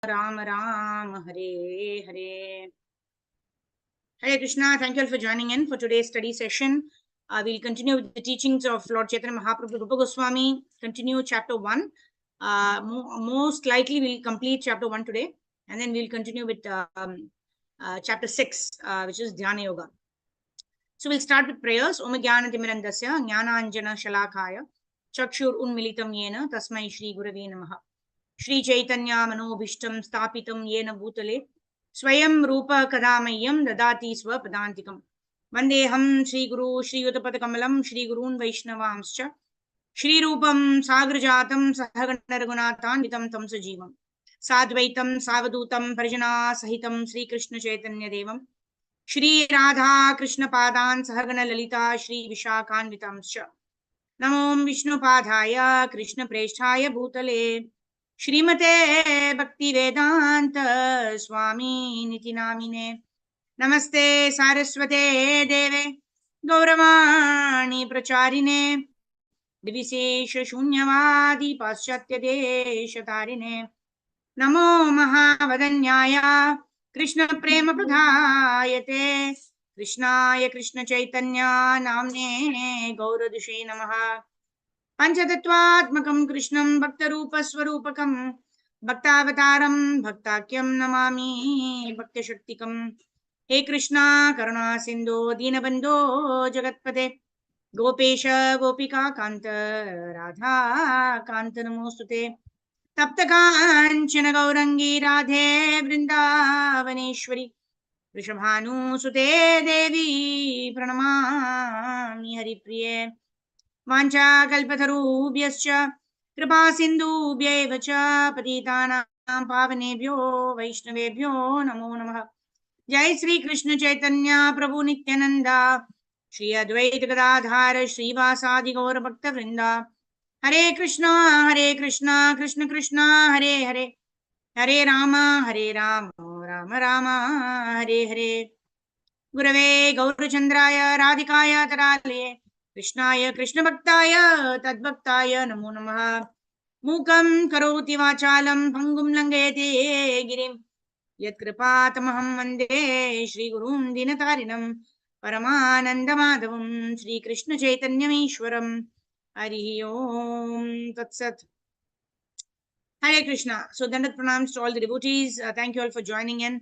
Ram Ram, Hare Hare. Hare Krishna, thank you all for joining in for today's study session. We'll continue with the teachings of Lord Chaitanya Mahaprabhu Rupa Goswami, continue chapter 1. Most likely we'll complete chapter 1 today, and then we'll continue with chapter 6, which is Dhyana Yoga. So we'll start with prayers. Om Jnana Timirandasya, Jnana Anjana Shalakaya, Chakshur Unmilitam Yena, Tasmai Shri Gurave Namaha. Shri Chaitanya Manobhishtam Stapitam Yena Bhutale, Swayam Rupa Kadamayyam Dadati Swapadantikam. Vandeham Shri Guru Shri Utapatakamalam Shri Gurun Vaishnavamscha Shri Rupam Sagrajatam Sahaganaragunatan Vitam Tam Sajivam Sadvaitam Savadutam Parjana Sahitam Shri Krishna Chaitanya Devam Shri Radha Krishna Padan Sahagana Lalita Shri Vishakan Vitamscha Namo Vishnu Padhaya Krishna Preshthaya Bhutale Shrimate Bhakti Vedanta Swami Niti Namine Namaste Saraswate Deve Gauravani Pracharine Divisesha Shunyavadi Paschatya Deshatarine Namo Mahavadanyaya Krishna Prema Pradhayate Krishnaya Krishna Chaitanya Namne Gauradushe Namaha Panchatattvatmakam Krishnam Bhaktarupa Swarupakam Bhaktavataram Bhaktakyam Namami Bhaktashaktikam He Krishna Karuna Sindhu Dinabandho Jagatpate Gopesha Gopika Kanta Radha Kanta Namostute Taptakanchana Gaurangi Radhe Vrindavaneshwari Vrishabhanu Sute Devi Pranamami Haripriye Vancha kalpatharubhyascha kripa sindhubhyaiva cha patitanam pavanebhyo vaishnavebhyo namo namah. Jai Sri Krishna Chaitanya Prabhu Nityananda Shri Advaita Gadadhara Shri Vasadi Gaura Bhakta Vrinda Hare Krishna Krishna Krishna Hare Hare Hare Rama Rama Rama Hare Hare Gurave Gaurachandraya Radhikaya Tarale Krishnaya Krishna Bhaktaya Tadbhaktaya Namo Namaha Mukam Karoti Vachalam Pangum Langayate Girim Yat Kripatamaham Vande Shri Gurum Dinatarinam Paramananda Madhavam Shri Krishna Chaitanya Ishwaram Harihi Om Tatsat. Hare Krishna. So Dandat Pranams to all the devotees. Thank you all for joining in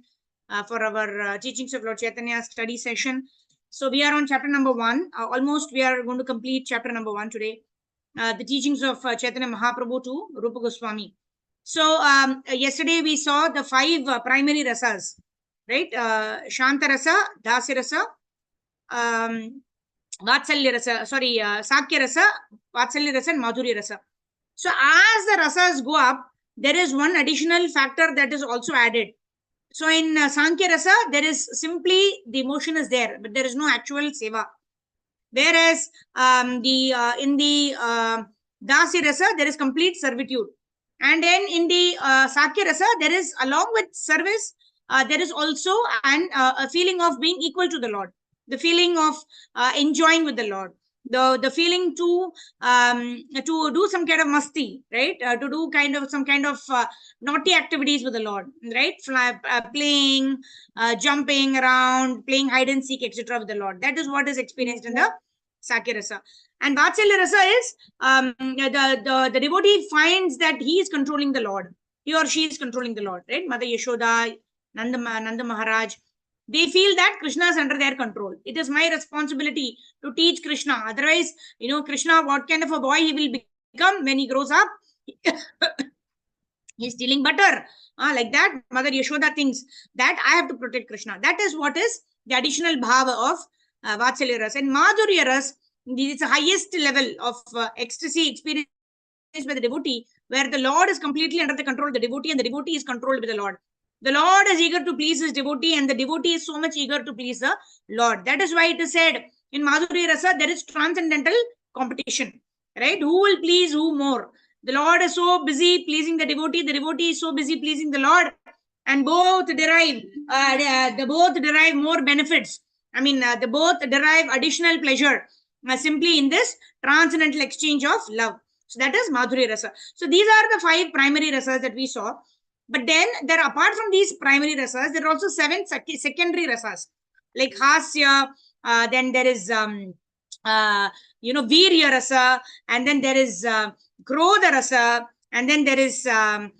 for our teachings of Lord Chaitanya study session. So we are on chapter number 1. Almost we are going to complete chapter number 1 today. The teachings of Chaitanya Mahaprabhu to Rupa Goswami. So yesterday we saw the 5 primary rasas, right? Shanta rasa, Dasi rasa, Vatsalya rasa, sorry, Sakya rasa, Vatsalya rasa and Madhurya rasa. So as the rasas go up, there is one additional factor that is also added. So in Sankhya Rasa, there is simply the emotion is there, but there is no actual seva. Whereas in the Dasi Rasa, there is complete servitude. And then in the Sakya Rasa, there is, along with service, there is also a feeling of being equal to the Lord, the feeling of enjoying with the Lord. The feeling to do some kind of masti, right? To do some kind of naughty activities with the Lord, right? Playing, jumping around, playing hide and seek, etc. with the Lord. That is what is experienced in the Sakya Rasa. And Vatsalya Rasa is the devotee finds that he is controlling the Lord. He or she is controlling the Lord, right? Mother Yashoda, Nanda Maharaj. They feel that Krishna is under their control. It is my responsibility to teach Krishna. Otherwise, Krishna, what kind of a boy he will become when he grows up? He's stealing butter. Like that, Mother Yashoda thinks that I have to protect Krishna. That is what is the additional bhava of Vatsalya Ras. And Madhurya Ras, it's the highest level of ecstasy experienced by the devotee, where the Lord is completely under the control of the devotee and the devotee is controlled by the Lord. The Lord is eager to please his devotee and the devotee is so much eager to please the Lord. That is why it is said in Madhurya Rasa, there is transcendental competition, right? Who will please who more? The Lord is so busy pleasing the devotee is so busy pleasing the Lord, and both derive more benefits. I mean, they both derive additional pleasure simply in this transcendental exchange of love. So that is Madhurya Rasa. So these are the 5 primary rasas that we saw. But then there are, apart from these primary rasas, there are also 7 secondary rasas, like hasya, then there is virya rasa, and then there is krodha rasa, and then there is to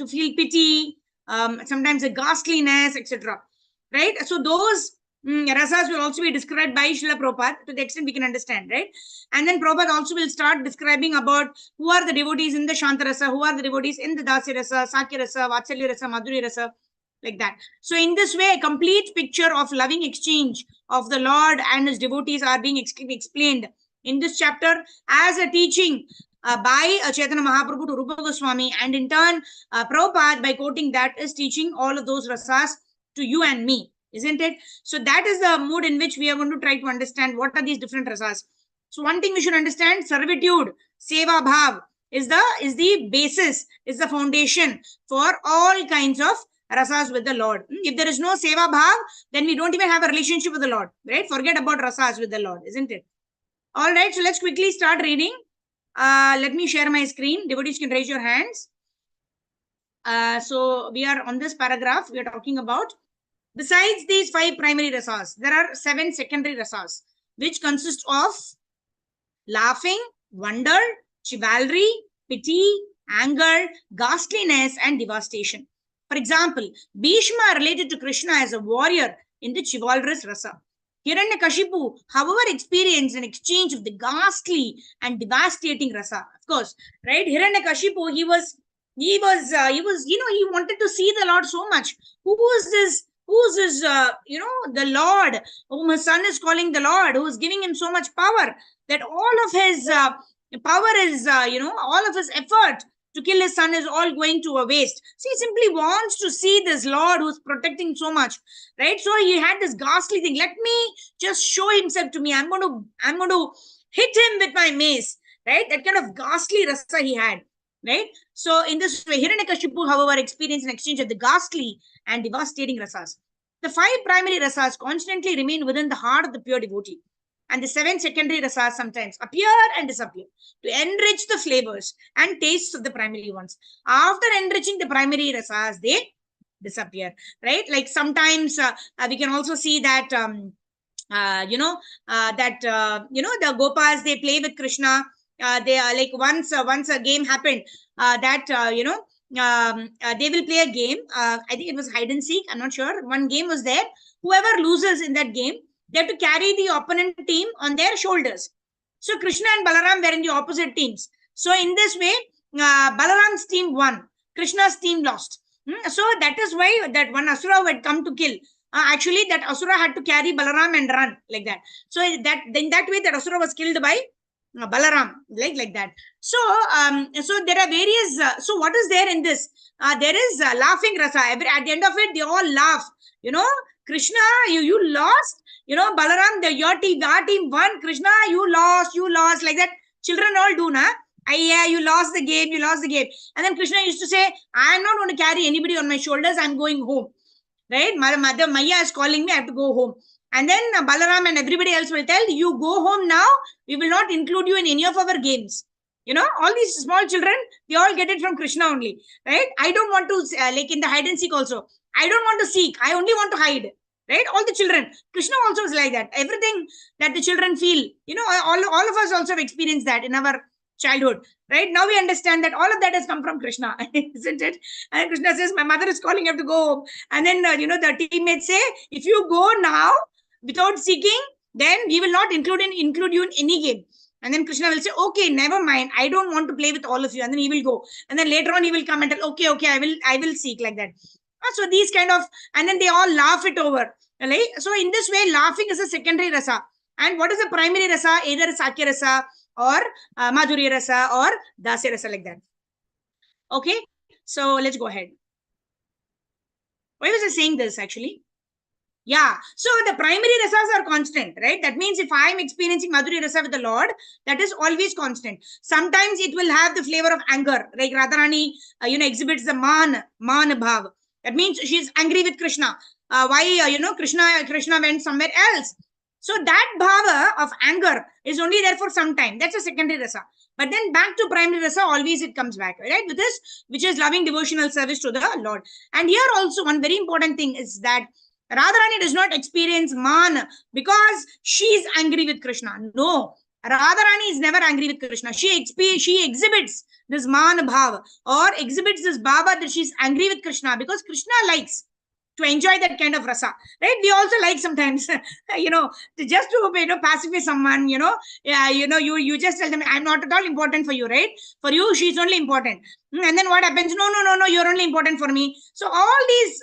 feel pity, sometimes a ghastliness, etc. Right? So those rasas will also be described by Srila Prabhupada to the extent we can understand, right? And then Prabhupada also will start describing about who are the devotees in the Shanta rasa, who are the devotees in the Dasya rasa, Sakya rasa, Vatsalya rasa, Madhuri rasa, like that. So in this way, a complete picture of loving exchange of the Lord and his devotees are being explained in this chapter as a teaching by Chaitanya Mahaprabhu to Rupa Goswami, and in turn, Prabhupada, by quoting that, is teaching all of those rasas to you and me, isn't it? So that is the mood in which we are going to try to understand what are these different rasas. So one thing we should understand, servitude, seva bhav, is the basis, is the foundation for all kinds of rasas with the Lord. If there is no seva bhav, then we don't even have a relationship with the Lord, right? Forget about rasas with the Lord, isn't it? All right, so let's quickly start reading. Let me share my screen. Devotees can raise your hands. So we are on this paragraph. We are talking about, besides these 5 primary rasas, there are 7 secondary rasas, which consist of laughing, wonder, chivalry, pity, anger, ghastliness, and devastation. For example, Bhishma related to Krishna as a warrior in the chivalrous rasa. Hiranyakashipu, however, experienced an exchange of the ghastly and devastating rasa. Of course, right? Hiranyakashipu, he wanted to see the Lord so much. Who's this, the Lord, whom his son is calling the Lord, who is giving him so much power, that all of his power is, all of his effort to kill his son is all going to a waste. So he simply wants to see this Lord who's protecting so much, right? So he had this ghastly thing. Let me just show himself to me. I'm going to hit him with my mace, right? That kind of ghastly rasa he had, right? So in this way, Hiranyakashipu, however, experienced an exchange of the ghastly and devastating rasas. The 5 primary rasas constantly remain within the heart of the pure devotee, and the 7 secondary rasas sometimes appear and disappear to enrich the flavors and tastes of the primary ones. After enriching the primary rasas, they disappear, right? Like sometimes we can also see that the gopas, they play with Krishna. They are like, once a game happened they will play a game. I think it was hide and seek. I'm not sure. One game was there. Whoever loses in that game, they have to carry the opponent team on their shoulders. So Krishna and Balaram were in the opposite teams. So in this way, Balaram's team won. Krishna's team lost. So that is why that one Asura had come to kill. Actually, that Asura had to carry Balaram and run like that. So that in that way, that Asura was killed by Balaram, like that. So so there are various. So what is there in this? There is laughing rasa. At the end of it, they all laugh. Krishna, you lost. Balaram, your team won. Krishna, you lost, like that. Children all do, na? Yeah, you lost the game. And then Krishna used to say, I'm not going to carry anybody on my shoulders. I'm going home. Right? Mother Maya is calling me. I have to go home. And then Balaram and everybody else will tell, you go home now. We will not include you in any of our games. All these small children, they all get it from Krishna only. Right? I don't want to, like in the hide and seek also. I don't want to seek. I only want to hide. Right? All the children. Krishna also is like that. Everything that the children feel, all of us also have experienced that in our childhood. Right? Now we understand that all of that has come from Krishna, isn't it? And Krishna says, my mother is calling, you have to go home. And then, the teammates say, if you go now without seeking, then we will not include you in any game. And then Krishna will say, okay, never mind. I don't want to play with all of you. And then he will go. And then later on, he will come and tell, okay, I will seek, like that. So these kind of, and then they all laugh it over. Right? So in this way, laughing is a secondary rasa. And what is the primary rasa? Either Sakya rasa or Madhurya rasa or Dasya rasa, like that. Okay, so let's go ahead. Why was I saying this actually? Yeah, so the primary rasas are constant, right? That means if I am experiencing Madhurya rasa with the Lord, that is always constant. Sometimes it will have the flavor of anger, like Radharani, exhibits the man bhav. That means she's angry with Krishna. Why, Krishna went somewhere else. So that bhava of anger is only there for some time. That's a secondary rasa. But then back to primary rasa, always it comes back, right? With this, which is loving devotional service to the Lord. And here also one very important thing is that Radharani does not experience man because she is angry with Krishna. No, Radharani is never angry with Krishna. She exhibits this man bhav, or exhibits this bhava that she's angry with Krishna because Krishna likes to enjoy that kind of rasa, right? We also like sometimes, to just to pacify someone, yeah, you just tell them, I'm not at all important for you, right? For you, she's only important. And then what happens? No, no, no, no, you're only important for me. So all these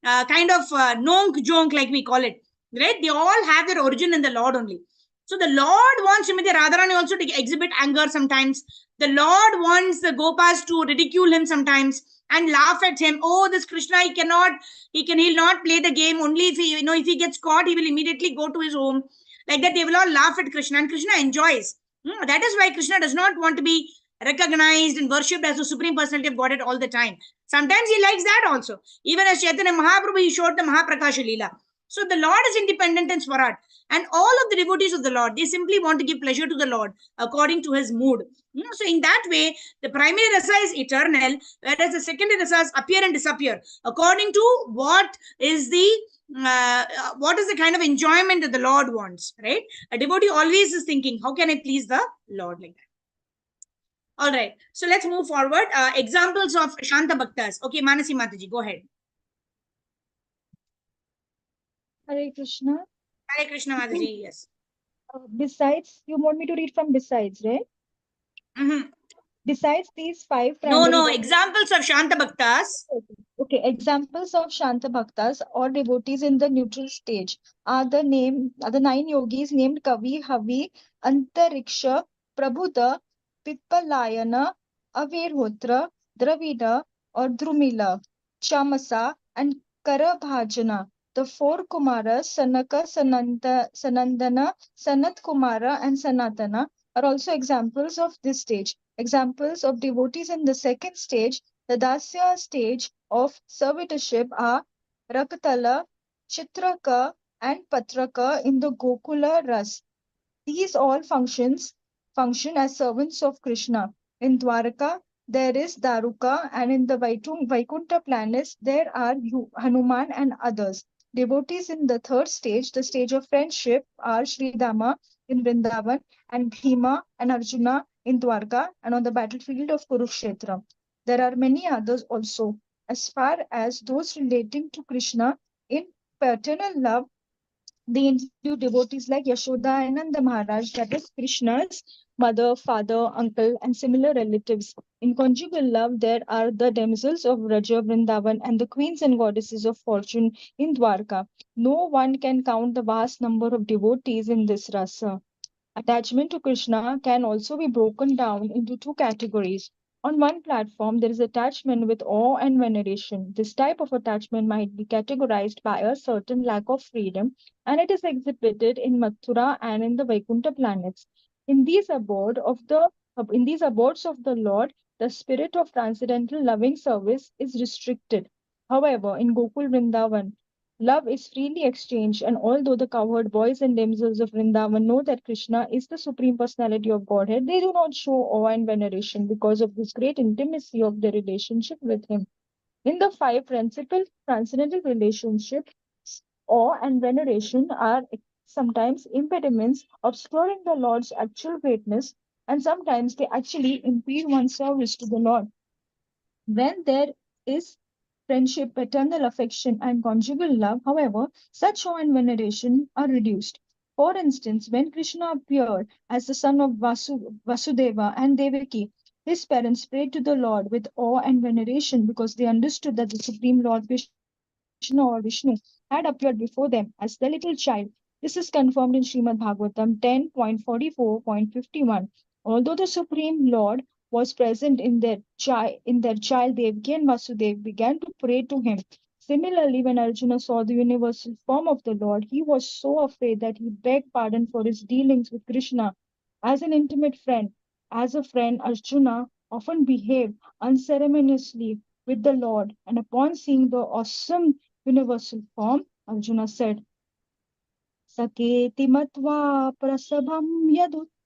kind of nonk jonk, like we call it, right? They all have their origin in the Lord only. So the Lord wants Srimati Radharani also to exhibit anger sometimes. The Lord wants the Gopas to ridicule him sometimes and laugh at him. Oh, this Krishna, he'll not play the game. Only if if he gets caught, he will immediately go to his home. Like that, they will all laugh at Krishna, and Krishna enjoys. That is why Krishna does not want to be recognized and worshipped as the Supreme Personality of Godhead all the time. Sometimes he likes that also. Even as Chaitanya Mahaprabhu, he showed the Mahaprakasha Leela. So the Lord is independent and Swarat. And all of the devotees of the Lord, they simply want to give pleasure to the Lord according to his mood. So in that way, the primary rasa is eternal, whereas the secondary rasas appear and disappear according to what is the kind of enjoyment that the Lord wants, right? A devotee always is thinking, how can I please the Lord, like that? All right. So let's move forward. Examples of Shanta Bhaktas. Okay, Manasi Mataji, go ahead. Hare Krishna. Hare Krishna Mataji, yes. Besides, you want me to read from besides, right? Mm-hmm. Besides these five No, primary examples of Shanta Bhaktas. Okay, examples of Shanta Bhaktas or devotees in the neutral stage are the nine yogis named Kavi, Havi, Antariksha, Prabhuda, Pippalayana, Avirhotra, Dravida or Drumila, Chamasa, and Karabhajana. The four Kumaras, Sanaka, Sanandana, Sanat Kumara, and Sanatana are also examples of this stage. Examples of devotees in the second stage, the Dasya stage of servitorship, are Rakatala, Chitraka, and Patraka in the Gokula Ras. These all function as servants of Krishna. In Dwaraka, there is Daruka, and in the Vaikuntha planets, there are Hanuman and others. Devotees in the third stage, the stage of friendship, are Sridama in Vrindavan, and Bhima and Arjuna in Dwarka, and on the battlefield of Kurukshetra. There are many others also. As far as those relating to Krishna in paternal love, they include devotees like Yashoda and Nanda Maharaj, that is Krishna's mother, father, uncle, and similar relatives. In conjugal love, there are the damsels of Raja Vrindavan and the queens and goddesses of fortune in Dwarka. No one can count the vast number of devotees in this rasa. Attachment to Krishna can also be broken down into two categories. On one platform, there is attachment with awe and veneration. This type of attachment might be categorized by a certain lack of freedom, and it is exhibited in Mathura and in the Vaikuntha planets. In these abodes of the Lord, the spirit of transcendental loving service is restricted. However, in Gokul Vrindavan, love is freely exchanged, and although the cowherd boys and damsels of Vrindavan know that Krishna is the Supreme Personality of Godhead, they do not show awe and veneration because of this great intimacy of their relationship with Him. In the five principal transcendental relationships, awe and veneration are sometimes impediments obscuring the Lord's actual greatness, and sometimes they actually impede one's service to the Lord. When there is friendship, paternal affection, and conjugal love, however, such awe and veneration are reduced. For instance, when Krishna appeared as the son of Vasudeva and Devaki, his parents prayed to the Lord with awe and veneration because they understood that the Supreme Lord Vishnu had appeared before them as the little child. This is confirmed in Srimad Bhagavatam 10.44.51. Although the Supreme Lord was present in their child, Devaki and Vasudev began to pray to him. Similarly, when Arjuna saw the universal form of the Lord, he was so afraid that he begged pardon for his dealings with Krishna. As an intimate friend, as a friend, Arjuna often behaved unceremoniously with the Lord, and upon seeing the awesome universal form, Arjuna said, Saketi matva prasabham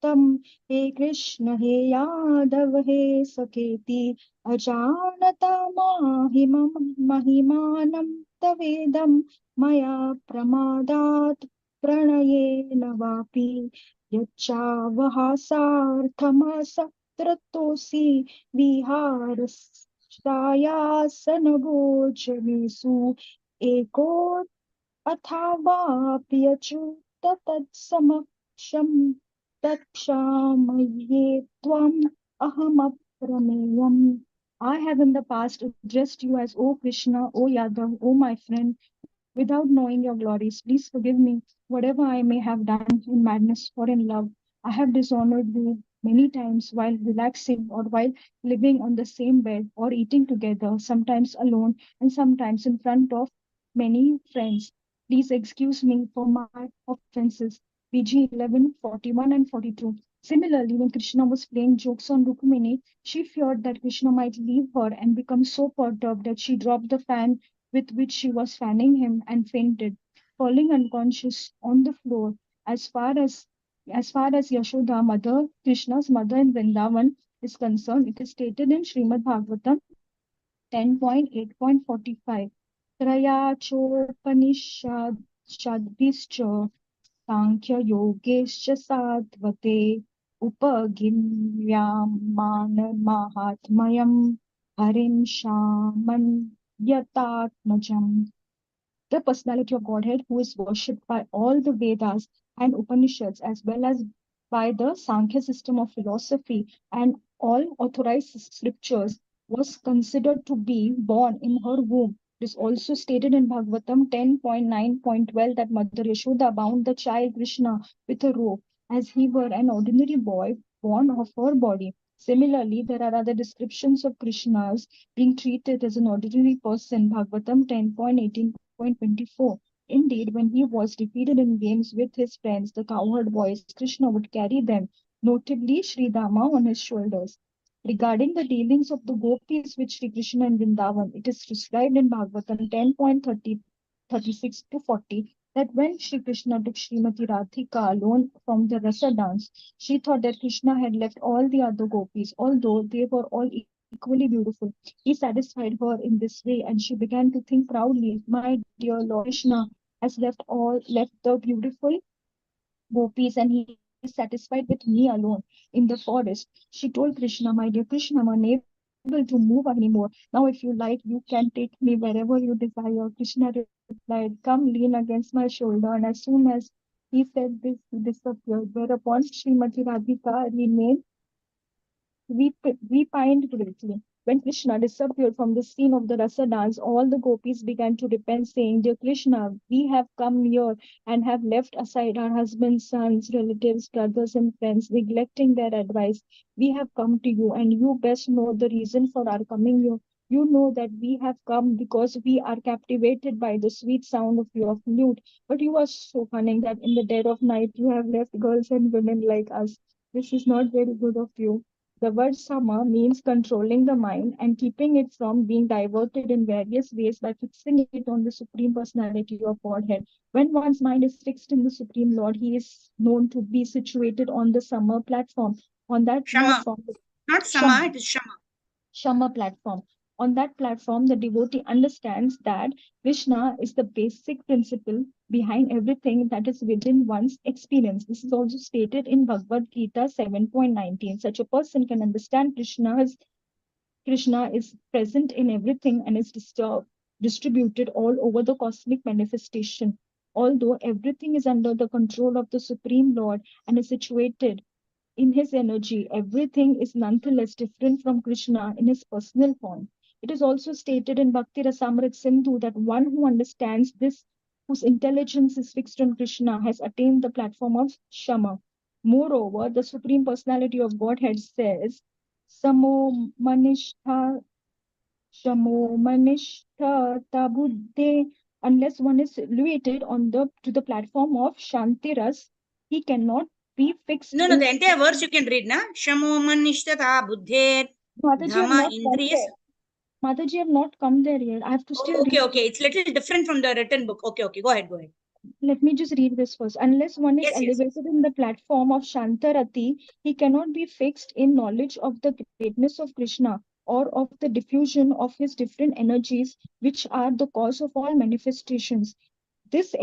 तम हे कृष्ण हे यादव हे सखेति अजानता महिमानं तवेदं मया प्रमादात् प्रणयेन वापि यच्चावहासार्थमसत्रतोऽसि विहारस्यासनभोजनेषु एको अथावाप्यच्युत तत्समक्षं तत्क्षामये त्वम् अहमप्रमेयम्. I have in the past addressed you as O Krishna, O Yadav, O my friend, without knowing your glories. Please forgive me whatever I may have done in madness or in love. I have dishonored you many times while relaxing or while living on the same bed or eating together, sometimes alone and sometimes in front of many friends. Please excuse me for my offenses. BG 11, 41 and 42. Similarly, when Krishna was playing jokes on Rukmini, she feared that Krishna might leave her and become so perturbed that she dropped the fan with which she was fanning him and fainted, falling unconscious on the floor. As far as as far as Yashoda, mother, Krishna's mother in Vrindavan, is concerned, it is stated in Srimad Bhagavatam 10.8.45. Trayachopaniषadischa Sankhya Yogeshcha Sadvate Upagimyamana Harim Shaman Yatatmajam. The personality of Godhead, who is worshipped by all the Vedas and Upanishads, as well as by the Sankhya system of philosophy and all authorized scriptures, was considered to be born in her womb. It is also stated in Bhagavatam 10.9.12 that Mother Yashoda bound the child Krishna with a rope as he were an ordinary boy born of her body. Similarly, there are other descriptions of Krishna's being treated as an ordinary person. Bhagavatam 10.18.24. Indeed, when he was defeated in games with his friends, the cowherd boys, Krishna would carry them, notably Sri Dama, on his shoulders. Regarding the dealings of the gopis with Sri Krishna in Vrindavan, it is described in Bhagavatam 10.36 to 40 that when Sri Krishna took Srimati Radhika alone from the rasa dance, she thought that Krishna had left all the other gopis, although they were all equally beautiful. He satisfied her in this way, and she began to think proudly, my dear Lord Krishna has left the beautiful gopis and he is satisfied with me alone in the forest. She told Krishna, my dear Krishna, I'm unable to move anymore. Now, if you like, you can take me wherever you desire. Krishna replied, come lean against my shoulder. And as soon as he said this, he disappeared. Whereupon Srimati Radhika remained we pined greatly. When Krishna disappeared from the scene of the rasa dance, all the gopis began to repent, saying, dear Krishna, we have come here and have left aside our husbands, sons, relatives, brothers, and friends, neglecting their advice. We have come to you, and you best know the reason for our coming here. You know that we have come because we are captivated by the sweet sound of your flute. But you are so cunning that in the dead of night you have left girls and women like us. This is not very good of you. The word sama means controlling the mind and keeping it from being diverted in various ways by fixing it on the Supreme Personality of Godhead. When one's mind is fixed in the Supreme Lord, he is known to be situated on the sama platform. On that Shama. platform, Not Shama, Sama, it is Shama. Shama platform. On that platform, the devotee understands that Krishna is the basic principle behind everything that is within one's experience. This is also stated in Bhagavad Gita 7.19. Such a person can understand Krishna is present in everything and is distributed all over the cosmic manifestation. Although everything is under the control of the Supreme Lord and is situated in his energy, everything is nonetheless different from Krishna in his personal form. It is also stated in Bhakti Rasamrit Sindhu that one who understands this, whose intelligence is fixed on Krishna, has attained the platform of Shama. Moreover, the Supreme Personality of Godhead says, Samo Manishtha Shamo Manishtha Tabuddhe. Unless one is elevated on the to the platform of Shantiras, he cannot be fixed No, no, in. the entire verse you can read, na? Shamo manishtata buddher Mataji, I have dhamma not come indriyas. there. Mataji, I have not come there yet. I have to still Oh, read. okay, okay. It's little different from the written book. Okay, okay. Go ahead, go ahead. Let me just read this first. Unless one is Yes, yes. elevated in the platform of Shantarati, he cannot be fixed in knowledge of the greatness of Krishna or of the diffusion of his different energies, which are the cause of all manifestations. This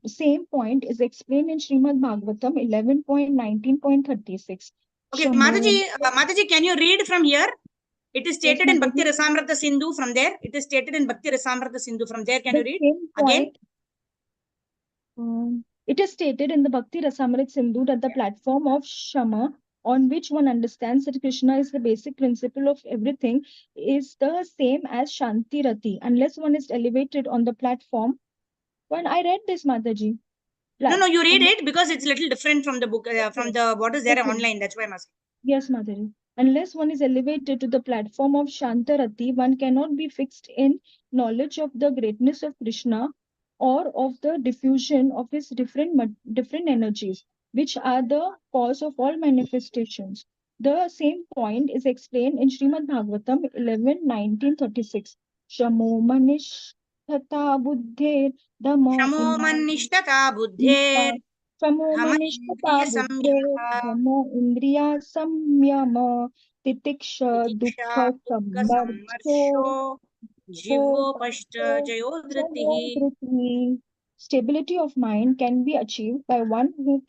same point is explained in Srimad Bhagavatam 11.19.36. Okay, Shamo. Mataji, can you read from here? It is Yes, stated in Bhakti Mataji. Rasamrita Sindhu from there. It is stated in Bhakti Rasamrita Sindhu from there. Can you The read same again? point. It is stated in the Bhakti Rasamrit Sindhu that the platform of Shama, on which one understands that Krishna is the basic principle of everything, is the same as Shanti Rati. Unless one is elevated on the platform. When I read this, Mataji, No, plat- no, you read un- it because it's a little different from the book, from okay, the what is there okay. online. That's why I'm asking. Yes, Madhuri. Unless one is elevated to the platform of Shantarati, one cannot be fixed in knowledge of the greatness of Krishna or of the diffusion of his different energies, which are the cause of all manifestations. The same point is explained in Srimad Bhagavatam 11:1936. Shamo manish tata buddhe damo Shamo mannishtata buddher Samo hama manishpata indriya buddhe samyama dhammo indriya samyama titiksha titiksha dukkha dukkha sammarcho sammarsho Hope, jivopashta hope, jayodhritihi. Jayodhriti. Stability of mind can be achieved by one who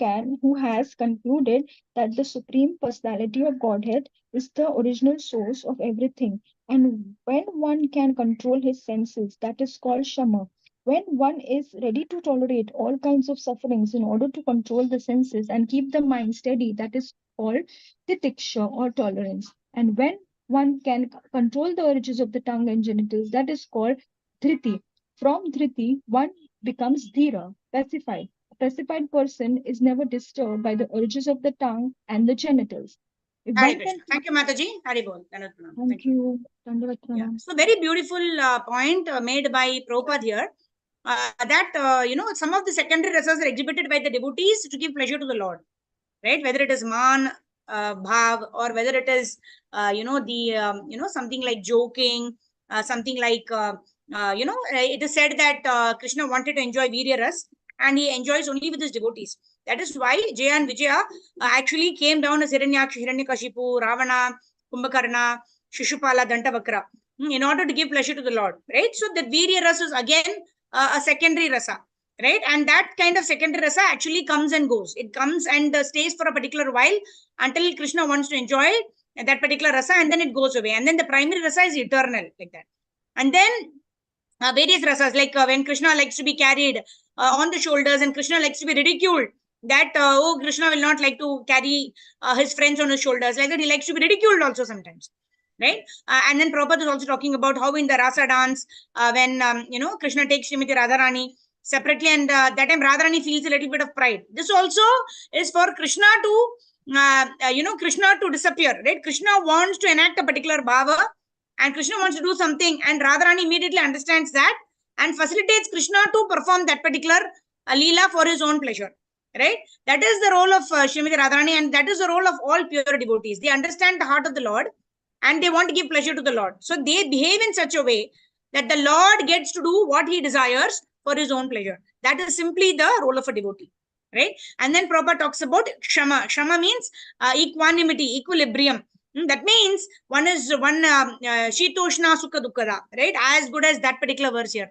has concluded that the Supreme Personality of Godhead is the original source of everything. And when one can control his senses, that is called Shama. When one is ready to tolerate all kinds of sufferings in order to control the senses and keep the mind steady, that is called titiksha or tolerance. And when one can control the urges of the tongue and genitals. That is called dhriti. From dhriti, one becomes dhira, pacified. A pacified person is never disturbed by the urges of the tongue and the genitals. If Hare one can, Krishna. Thank you, Mataji. Hari Bol. Thank thank you. you, Dandavat Yeah. Pranam. So very beautiful point made by Prabhupada here. That some of the secondary rasas are exhibited by the devotees to give pleasure to the Lord, right? Whether it is man bhav, or whether it is something like joking, something like it is said that Krishna wanted to enjoy virya ras, and he enjoys only with his devotees. That is why Jaya and Vijaya actually came down as Hiranyakashipu, Ravana, Kumbhakarna, Shishupala, Dantavakra, in order to give pleasure to the Lord, right? So that virya ras is again a secondary rasa, right? And that kind of secondary rasa actually comes and goes. It comes and stays for a particular while until Krishna wants to enjoy that particular rasa, and then it goes away. And then the primary rasa is eternal, like that. And then various rasas, like when Krishna likes to be carried on the shoulders, and Krishna likes to be ridiculed, that oh, Krishna will not like to carry his friends on his shoulders, like that. He likes to be ridiculed also sometimes, right? And then Prabhupada is also talking about how in the rasa dance, when Krishna takes Srimati Radharani separately, and that time Radharani feels a little bit of pride. This also is for Krishna to Krishna to disappear, right? Krishna wants to enact a particular bhava, and Krishna wants to do something, and Radharani immediately understands that and facilitates Krishna to perform that particular leela for his own pleasure, right? That is the role of Srimati Radharani, and that is the role of all pure devotees. They understand the heart of the Lord, and they want to give pleasure to the Lord. So they behave in such a way that the Lord gets to do what he desires for his own pleasure. That is simply the role of a devotee, right? And then Prabhupada talks about Kshama. Kshama means equanimity, equilibrium. That means one is one Shitoshna Sukha Dukkada, right? As good as that particular verse here,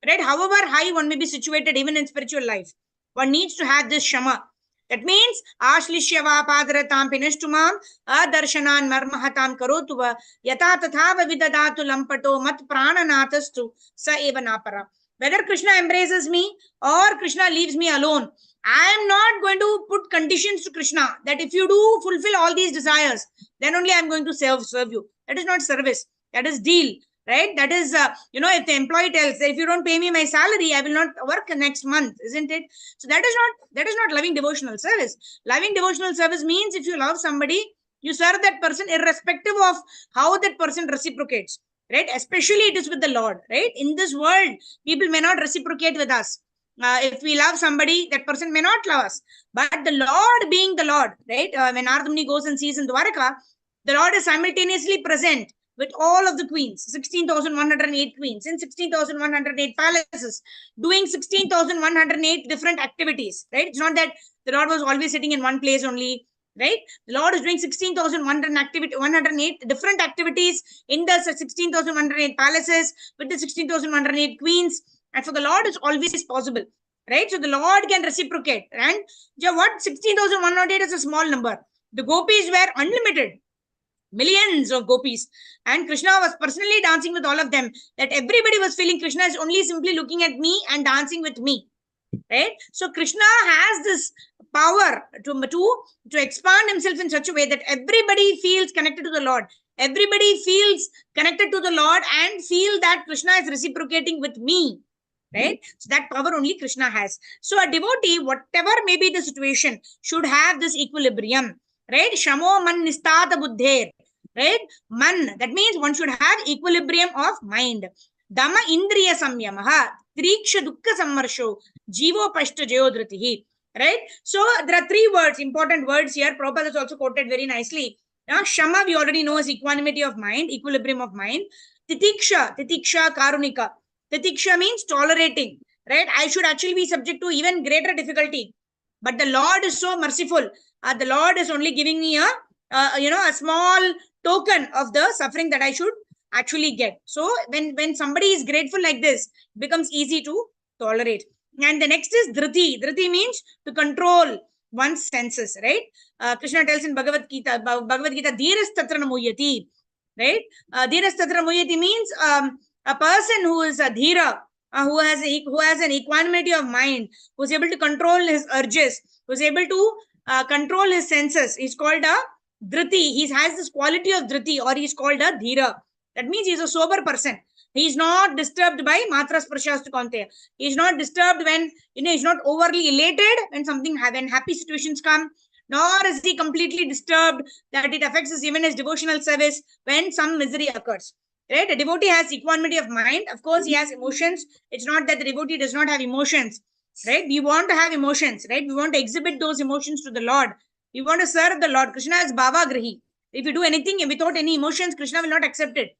right? However high one may be situated even in spiritual life, one needs to have this Shama. That means Ashlishyava Padaratam Pinashtumam Adarshanan Marmahatam Karotuva Yata Tathava Vidadatu Lampato Mat Prananathastu Sa Eva Napara. Whether Krishna embraces me or Krishna leaves me alone, I am not going to put conditions to Krishna that if you do fulfill all these desires, then only I am going to serve you. That is not service. That is deal, right? That is, if the employee tells, if you don't pay me my salary, I will not work next month, isn't it? So that is not loving devotional service. Loving devotional service means if you love somebody, you serve that person irrespective of how that person reciprocates, right? Especially it is with the Lord, right? In this world, people may not reciprocate with us. If we love somebody, that person may not love us. But the Lord being the Lord, right? When Ardhamni goes and sees in Dwaraka, the Lord is simultaneously present with all of the queens, 16,108 queens in 16,108 palaces, doing 16,108 different activities, right? It's not that the Lord was always sitting in one place only, right? The Lord is doing 108 different activities in the 16,108 palaces with the 16,108 queens. And for the Lord, it's always possible, right? So the Lord can reciprocate. And what 16,108 is a small number. The gopis were unlimited, millions of gopis, and Krishna was personally dancing with all of them. That everybody was feeling Krishna is only simply looking at me and dancing with me, right? So Krishna has this power to expand himself in such a way that everybody feels connected to the Lord. Everybody feels connected to the Lord and feel that Krishna is reciprocating with me, right? So that power only Krishna has. So a devotee, whatever may be the situation, should have this equilibrium, right? Shamo man nistata buddher, right? Man, that means one should have equilibrium of mind. Dama indriya samyamaha, triksha dukkha sammarsho, jivo pashta jayodhritihi, right? So there are three words, important words here. Prabhupada has also quoted very nicely. Shama, we already know, is equanimity of mind, equilibrium of mind. Titiksha karunika. Titiksha means tolerating, right? I should actually be subject to even greater difficulty, but the Lord is so merciful. The Lord is only giving me a small token of the suffering that I should actually get. So when somebody is grateful like this, it becomes easy to tolerate. And the next is dhriti. Dhriti means to control one's senses, right? Krishna tells in Bhagavad Gita, Dhiras tatra namuyati, right? Dhiras tatra namuyati means a person who is a dhira, who has an equanimity of mind, who is able to control his urges, who is able to control his senses, is called a dhriti. He has this quality of dhriti, or he is called a dhira. That means he is a sober person. He is not disturbed by matra sprashastu kante. He is not disturbed when, he is not overly elated when happy situations come, nor is he completely disturbed that it affects even his devotional service when some misery occurs. Right? A devotee has equanimity of mind. Of course, he has emotions. It's not that the devotee does not have emotions, right? We want to have emotions, right? We want to exhibit those emotions to the Lord. We want to serve the Lord. Krishna is Bhava Grahi. If you do anything without any emotions, Krishna will not accept it,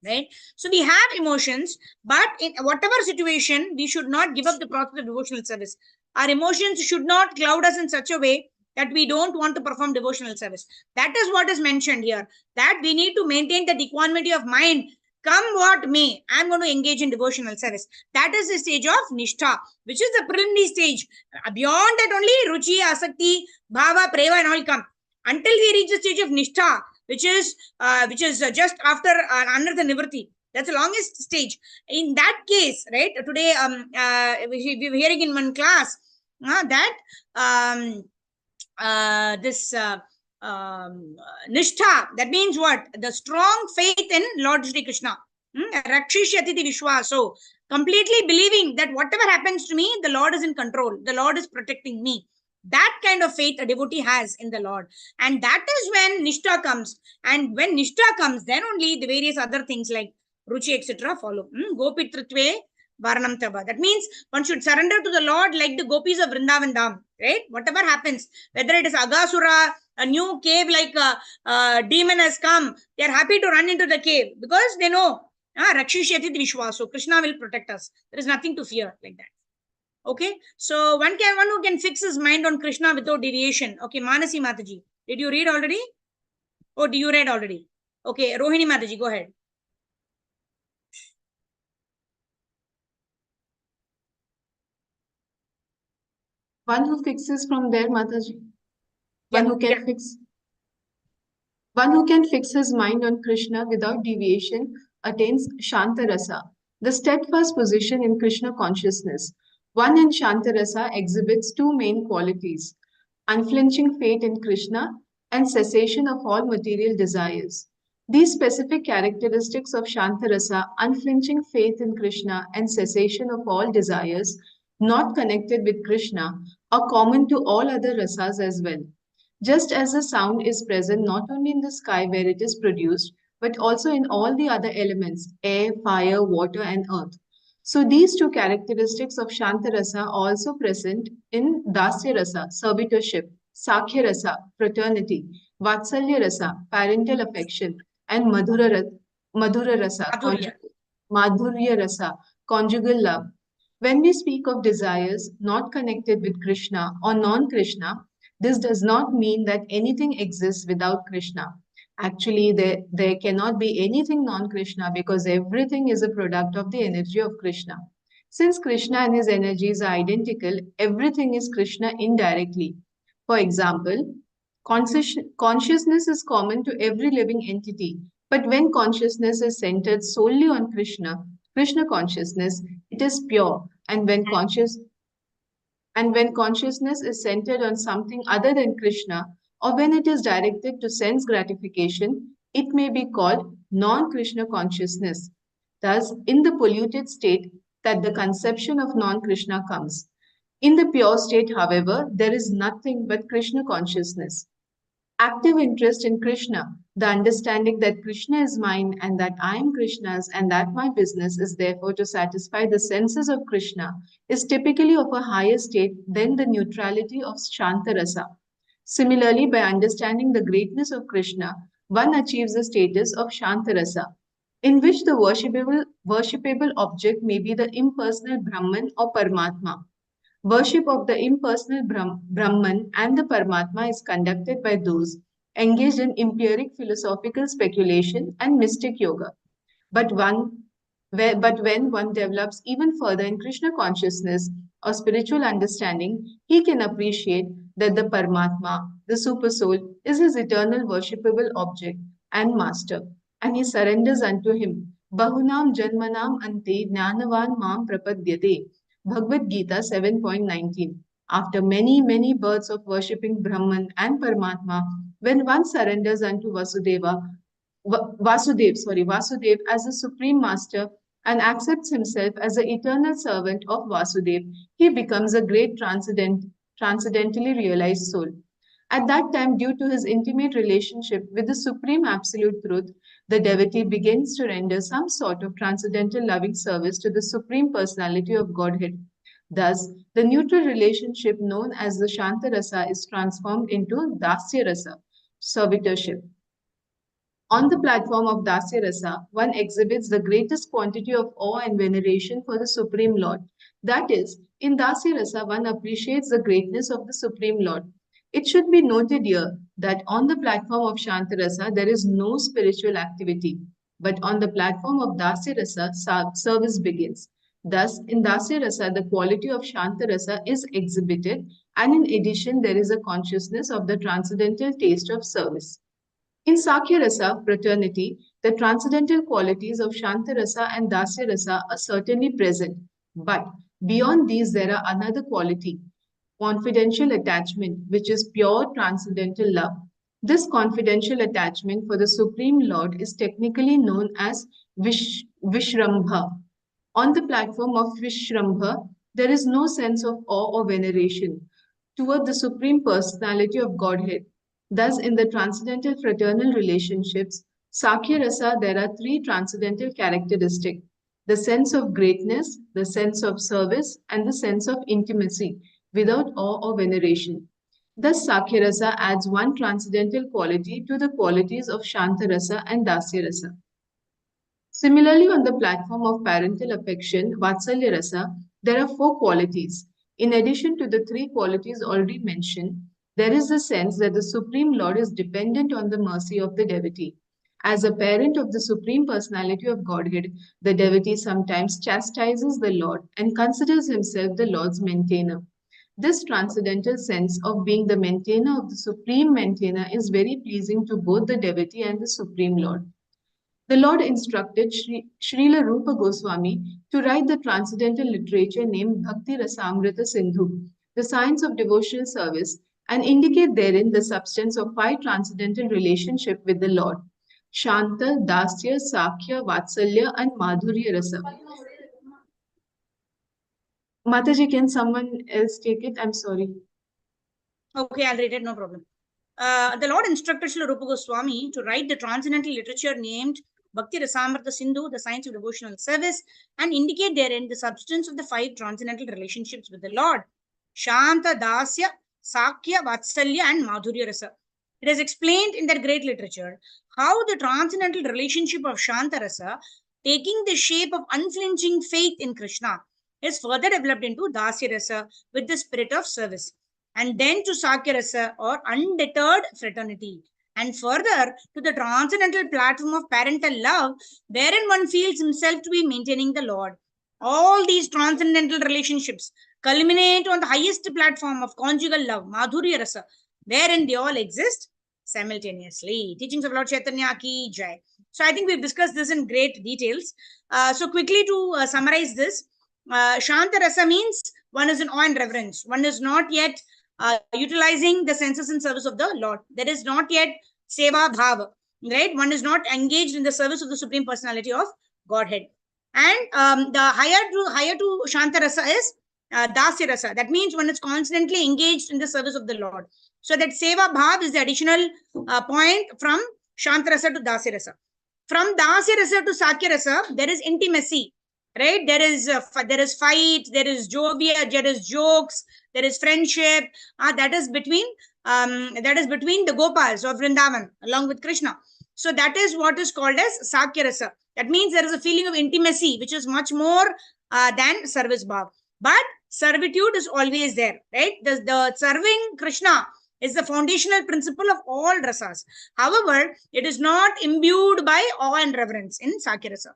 right? So we have emotions, but in whatever situation, we should not give up the process of devotional service. Our emotions should not cloud us in such a way that we don't want to perform devotional service. That is what is mentioned here, that we need to maintain that equanimity of mind. Come what may, I'm going to engage in devotional service. That is the stage of Nishtha, which is the preliminary stage. Beyond that only Ruchi, Asakti, Bhava, Preva and all come. Until we reach the stage of Nishtha, which is just after Anartha Nivrti. That's the longest stage. In that case, right, today we were hearing in one class that this Nishtha, that means what? The strong faith in Lord Shri Krishna. Rakshishyati Vishwaso. Completely believing that whatever happens to me, the Lord is in control. The Lord is protecting me. That kind of faith a devotee has in the Lord. And that is when Nishtha comes. And when Nishtha comes, then only the various other things like Ruchi, etc. follow. Gopitritve Varnam Taba. That means one should surrender to the Lord like the gopis of Vrindavan Dham, right? Whatever happens, whether it is Agasura, a new cave like a demon has come, they are happy to run into the cave because they know Rakshishyati Vishwaso. Krishna will protect us. There is nothing to fear like that. Okay, so one who can fix his mind on Krishna without deviation. Okay, Manasi Mataji, did you read already? Oh, do you read already? Okay, Rohini Mataji, go ahead. One who fixes from there, Mataji. One who can fix his mind on Krishna without deviation attains Shanta Rasa, the steadfast position in Krishna consciousness. One in Shanta Rasa exhibits two main qualities: unflinching faith in Krishna and cessation of all material desires. These specific characteristics of Shanta Rasa, unflinching faith in Krishna and cessation of all desires not connected with Krishna, are common to all other rasas as well. Just as the sound is present not only in the sky where it is produced, but also in all the other elements, air, fire, water, and earth. So these two characteristics of Shanta Rasa are also present in Dasya Rasa, servitorship, Sakhya Rasa, fraternity, Vatsalya Rasa, parental affection, and Madhura Rasa, Madhurya Rasa, conjugal love. When we speak of desires not connected with Krishna or non-Krishna, this does not mean that anything exists without Krishna. Actually, there cannot be anything non-Krishna because everything is a product of the energy of Krishna. Since Krishna and his energies are identical, everything is Krishna indirectly. For example, consciousness is common to every living entity, but when consciousness is centered solely on Krishna consciousness, it is pure. And when consciousness is centered on something other than Krishna, or when it is directed to sense gratification, it may be called non-Krishna consciousness. Thus, in the polluted state, that the conception of non-Krishna comes. In the pure state, however, there is nothing but Krishna consciousness. Active interest in Krishna, the understanding that Krishna is mine and that I am Krishna's and that my business is therefore to satisfy the senses of Krishna, is typically of a higher state than the neutrality of Shantarasa. Similarly, by understanding the greatness of Krishna, one achieves the status of Shantarasa, in which the worshipable object may be the impersonal Brahman or Paramatma. Worship of the impersonal Brahman and the Paramatma is conducted by those engaged in empiric philosophical speculation and mystic yoga. But when one develops even further in Krishna consciousness or spiritual understanding, he can appreciate that the Paramatma, the Supersoul, is his eternal worshipable object and master, and he surrenders unto him. Bahunam Janmanam Ante Jnanavan Mam Prapadyate. Bhagavad Gita 7.19. After many births of worshipping Brahman and Paramatma, when one surrenders unto Vasudev as the supreme master and accepts himself as the eternal servant of Vasudev, he becomes a great transcendentally realized soul. At that time, due to his intimate relationship with the supreme absolute truth, the devotee begins to render some sort of transcendental loving service to the supreme personality of Godhead. Thus, the neutral relationship known as the Shanta Rasa is transformed into Dasya Rasa, servitorship. On the platform of Dasya Rasa, one exhibits the greatest quantity of awe and veneration for the Supreme Lord. That is, in Dasya Rasa, one appreciates the greatness of the Supreme Lord. It should be noted here that on the platform of Shantarasa, there is no spiritual activity. But on the platform of Dasya Rasa, service begins. Thus, in Dasya Rasa, the quality of Shantarasa is exhibited, and in addition, there is a consciousness of the transcendental taste of service. In Sakya Rasa, fraternity, the transcendental qualities of Shanta Rasa and Dasya Rasa are certainly present. But beyond these, there are another quality, confidential attachment, which is pure transcendental love. This confidential attachment for the Supreme Lord is technically known as Vishrambha. On the platform of Vishrambha, there is no sense of awe or veneration toward the Supreme Personality of Godhead. Thus, in the transcendental fraternal relationships, Sakya Rasa, there are three transcendental characteristics: the sense of greatness, the sense of service, and the sense of intimacy without awe or veneration. Thus, Sakya Rasa adds one transcendental quality to the qualities of Shanta Rasa and Dasya Rasa. Similarly, on the platform of parental affection, Vatsalya Rasa, there are four qualities. In addition to the three qualities already mentioned, there is the sense that the Supreme Lord is dependent on the mercy of the devotee. As a parent of the Supreme Personality of Godhead, the devotee sometimes chastises the Lord and considers himself the Lord's maintainer. This transcendental sense of being the maintainer of the Supreme Maintainer is very pleasing to both the devotee and the Supreme Lord. The Lord instructed Srila Rupa Goswami to write the transcendental literature named Bhakti Rasamrita Sindhu, the science of devotional service, and indicate therein the substance of five transcendental relationships with the Lord: Shanta, Dasya, Sakya, Vatsalya, and Madhurya Rasa. Mataji, can someone else take it? I'm sorry. Okay, I'll read it, no problem. The Lord instructed Srila Rupa Goswami to write the transcendental literature named Bhakti Rasamrita Sindhu, the science of devotional service, and indicate therein the substance of the five transcendental relationships with the Lord: Shanta, Dasya, Sakya, Vatsalya, and Madhurya Rasa. It is explained in that great literature how the transcendental relationship of Shanta Rasa, taking the shape of unflinching faith in Krishna, is further developed into Dasya Rasa with the spirit of service, and then to Sakya Rasa or undeterred fraternity, and further to the transcendental platform of parental love, wherein one feels himself to be maintaining the Lord. All these transcendental relationships culminate on the highest platform of conjugal love, Madhurya Rasa, wherein they all exist simultaneously. Teachings of Lord Chaitanya ki jai. So I think we've discussed this in great details. So quickly to summarize this, Shanta Rasa means one is in awe and reverence. One is not yet utilizing the senses in service of the Lord. There is not yet Seva Bhava, right? One is not engaged in the service of the Supreme Personality of Godhead. And the higher to Shanta Rasa is Dasya Rasa. That means one is constantly engaged in the service of the Lord. So that Seva Bhav is the additional point from Shanta Rasa to Dasya Rasa. From Dasya Rasa to Sakya Rasa, there is intimacy, right? There is fight, there is jovia, there is jokes, there is friendship. That is between the Gopals of Vrindavan along with Krishna. So that is what is called as Sakya Rasa. That means there is a feeling of intimacy, which is much more than service bhav. But servitude is always there, right? The serving Krishna is the foundational principle of all rasas. However, it is not imbued by awe and reverence in Sakya Rasa.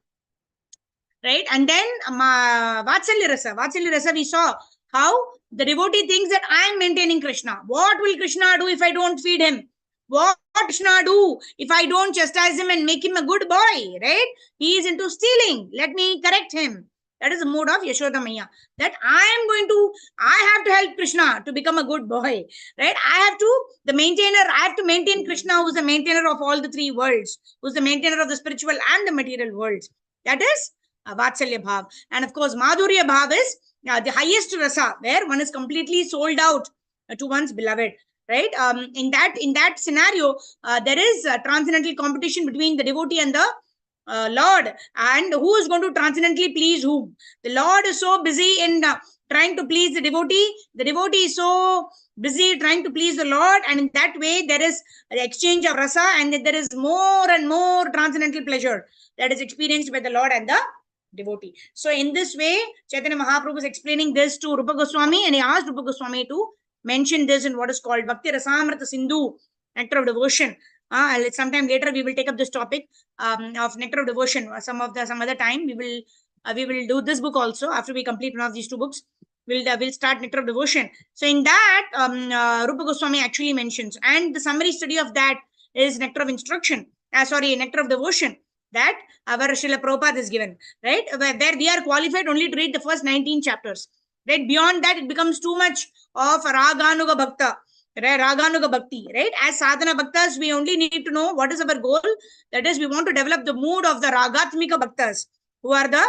Right? And then Vatsalya Rasa. Vatsalya Rasa, we saw how the devotee thinks that I am maintaining Krishna. What will Krishna do if I don't feed him? What Krishna do if I don't chastise him and make him a good boy? Right? He is into stealing. Let me correct him. That is the mood of Yashoda Maya. That I have to help Krishna to become a good boy. Right? I have to maintain Krishna, who is the maintainer of all the three worlds, who is the maintainer of the spiritual and the material worlds. That is Vatsalya Bhav. And of course, Madhurya Bhav is the highest rasa, where one is completely sold out to one's beloved. Right? In that scenario, there is transcendental competition between the devotee and the Lord, and who is going to transcendently please whom? The Lord is so busy in trying to please the devotee is so busy trying to please the Lord, and in that way there is an exchange of rasa, and there is more and more transcendental pleasure that is experienced by the Lord and the devotee. So in this way, Chaitanya Mahaprabhu is explaining this to Rupa Goswami, and he asked Rupa Goswami to mention this in what is called Bhakti Rasamrita Sindhu, Nectar of Devotion. Sometime later we will take up this topic of Nectar of Devotion. Some other time we will do this book also. After we complete one of these two books, we'll start Nectar of Devotion. So in that, Rupa Goswami actually mentions, and the summary study of that is Nectar of Instruction. Nectar of Devotion, that our Srila Prabhupada is given, right? Where we are qualified only to read the first 19 chapters. Right? Beyond that, it becomes too much of Raganuga Bhakta, right? Raganuga Bhakti, right? As sadhana bhaktas, we only need to know what is our goal. That is, we want to develop the mood of the Ragatmika Bhaktas, who are the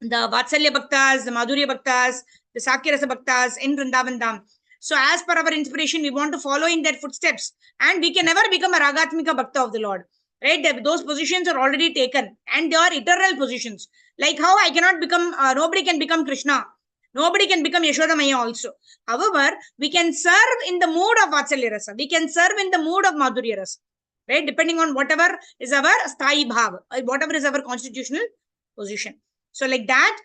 Vatsalya Bhaktas, the Madhurya Bhaktas, the Sakya Rasa Bhaktas in Vrindavan Dham. So as per our inspiration, we want to follow in their footsteps, and we can never become a Ragatmika Bhakta of the Lord. Right? Those positions are already taken, and they are eternal positions. Like how I cannot become, nobody can become Krishna. Nobody can become Yashoda Maya also. However, we can serve in the mood of Vatsalya Rasa. We can serve in the mood of Madhurya Rasa. Right? Depending on whatever is our Sthai Bhav, whatever is our constitutional position. So like that,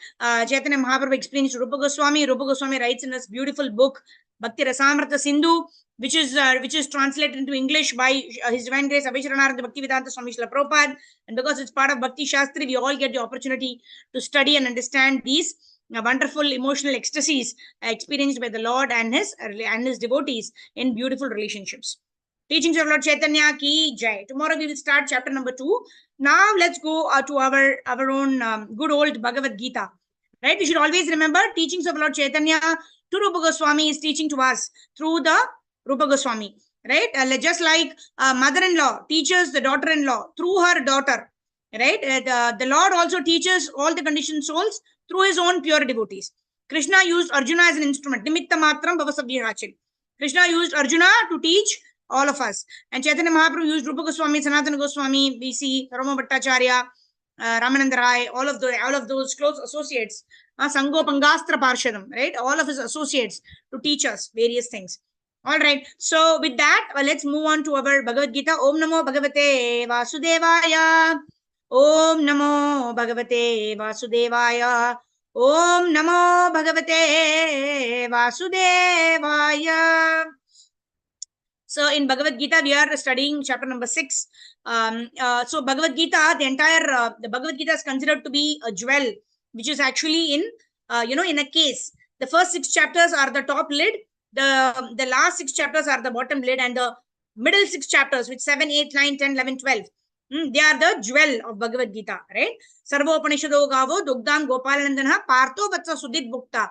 Chaitanya Mahaprabhu explains to Rupa Goswami. Rupa Goswami writes in this beautiful book, Bhakti Rasamrita Sindhu, which is translated into English by His Divine Grace Abhisharanaranda Bhaktivedanta Swami Srila Prabhupada. And because it's part of Bhakti Shastri, we all get the opportunity to study and understand these wonderful emotional ecstasies experienced by the Lord and his devotees in beautiful relationships. Teachings of Lord Chaitanya ki jai. Tomorrow we will start chapter number 2. Now let's go to our own good old Bhagavad Gita. Right? We should always remember teachings of Lord Chaitanya to Rupa Goswami is teaching to us through the Rupa Goswami. Right? Just like mother-in-law teaches the daughter-in-law through her daughter. Right? The Lord also teaches all the conditioned souls through his own pure devotees. Krishna used Arjuna as an instrument. Nimitta matram bhavasabhyarachil. Krishna used Arjuna to teach all of us. And Chaitanya Mahaprabhu used Rupa Goswami, Sanatana Goswami, BC, Rama Bhattacharya, Ramananda Rai, all of those close associates, Sango Pangastra Parshadam, right? All of his associates to teach us various things. All right. So with that, let's move on to our Bhagavad Gita. Om Namo Bhagavate Vasudevaya. Om Namo Bhagavate Vasudevaya. Om Namo Bhagavate Vasudevaya. So in Bhagavad Gita, we are studying chapter number 6. So Bhagavad Gita, the entire the Bhagavad Gita is considered to be a jewel, which is actually in in a case. The first 6 chapters are the top lid. The last 6 chapters are the bottom lid, and the middle 6 chapters, which 7, 8, 9, 10, 11, 12. They are the jewel of Bhagavad Gita, right? Sarvopanishado gavo dugdam gopalanandana partho vatsa sudit bhukta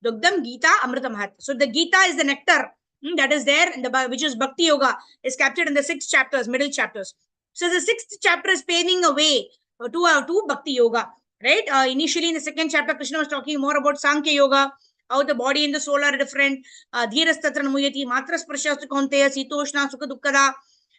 dugdam Gita amritamahat. So the Gita is the nectar that is there in the which is Bhakti Yoga, is captured in the 6 chapters, middle chapters. So the 6th chapter is paving a way to Bhakti Yoga, right? Initially in the 2nd chapter, Krishna was talking more about Sankhya Yoga, how the body and the soul are different. Dhiras tatra namuyati matras prashastu kaunteya sitoshna sukha dukkada.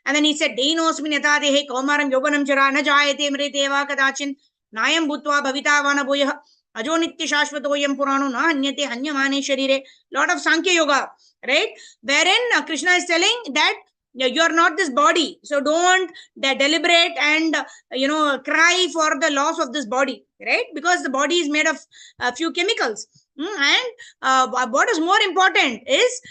And then he said, Deinosmin yata dehe kaumaram yoganam jara na jayate mrete va kadachin nayam bhutva bhavita vana boyah ajo nitya shashvatoyam purano na hanyate hanyamane sharire. Lot of Sankhya Yoga, right? Wherein Krishna is telling that you are not this body, so don't deliberate and cry for the loss of this body, right? Because the body is made of a few chemicals. And what is more important is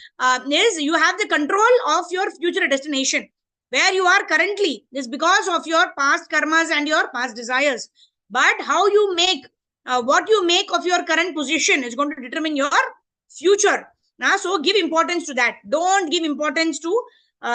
you have the control of your future destination. Where you are currently is because of your past karmas and your past desires. But how you make what you make of your current position is going to determine your future. So give importance to that. Don't give importance to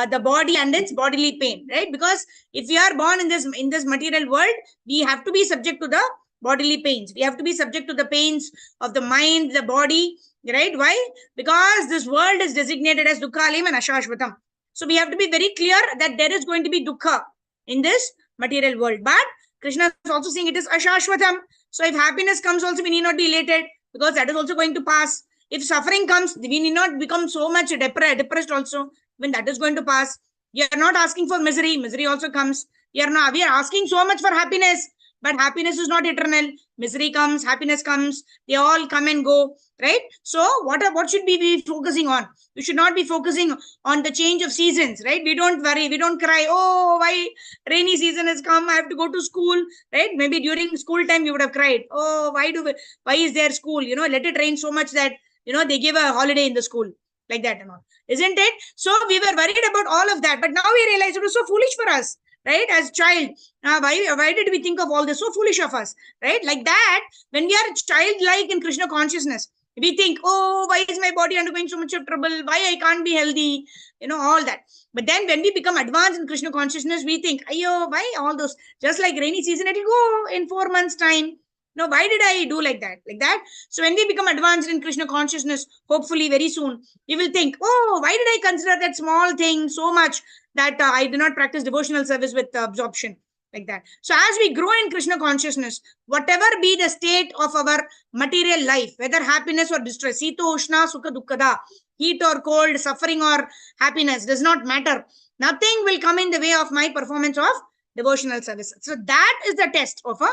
the body and its bodily pain, right? Because if we are born in this material world, we have to be subject to the bodily pains. We have to be subject to the pains of the mind, the body, right? Why? Because this world is designated as dukkhalayam and ashashvatam. So we have to be very clear that there is going to be dukkha in this material world. But Krishna is also saying it is ashashvatam. So if happiness comes also, we need not be elated, because that is also going to pass. If suffering comes, we need not become so much depressed also, when that is going to pass. We are not asking for misery. Misery also comes. We are asking so much for happiness, but happiness is not eternal. Misery comes, happiness comes. They all come and go, right? So what should we be focusing on? We should not be focusing on the change of seasons, right? We don't worry. We don't cry. Oh, why rainy season has come? I have to go to school, right? Maybe during school time, we would have cried. Oh, why is there school? Let it rain so much that, they give a holiday in the school, like that and all. Isn't it? So we were worried about all of that. But now we realize it was so foolish for us, right? As child, why did we think of all this? So foolish of us, right? Like that, when we are childlike in Krishna consciousness, we think, oh, why is my body undergoing so much of trouble? Why I can't be healthy? All that. But then when we become advanced in Krishna consciousness, we think, ayo, why all those? Just like rainy season, it will go in 4 months' time. No, why did I do like that? So when we become advanced in Krishna consciousness, hopefully very soon, we will think, oh, why did I consider that small thing so much that I did not practice devotional service with absorption, like that. So as we grow in Krishna consciousness, whatever be the state of our material life, whether happiness or distress, sito ushna sukha dukkada, heat or cold, suffering or happiness, does not matter. Nothing will come in the way of my performance of devotional service. So that is the test of a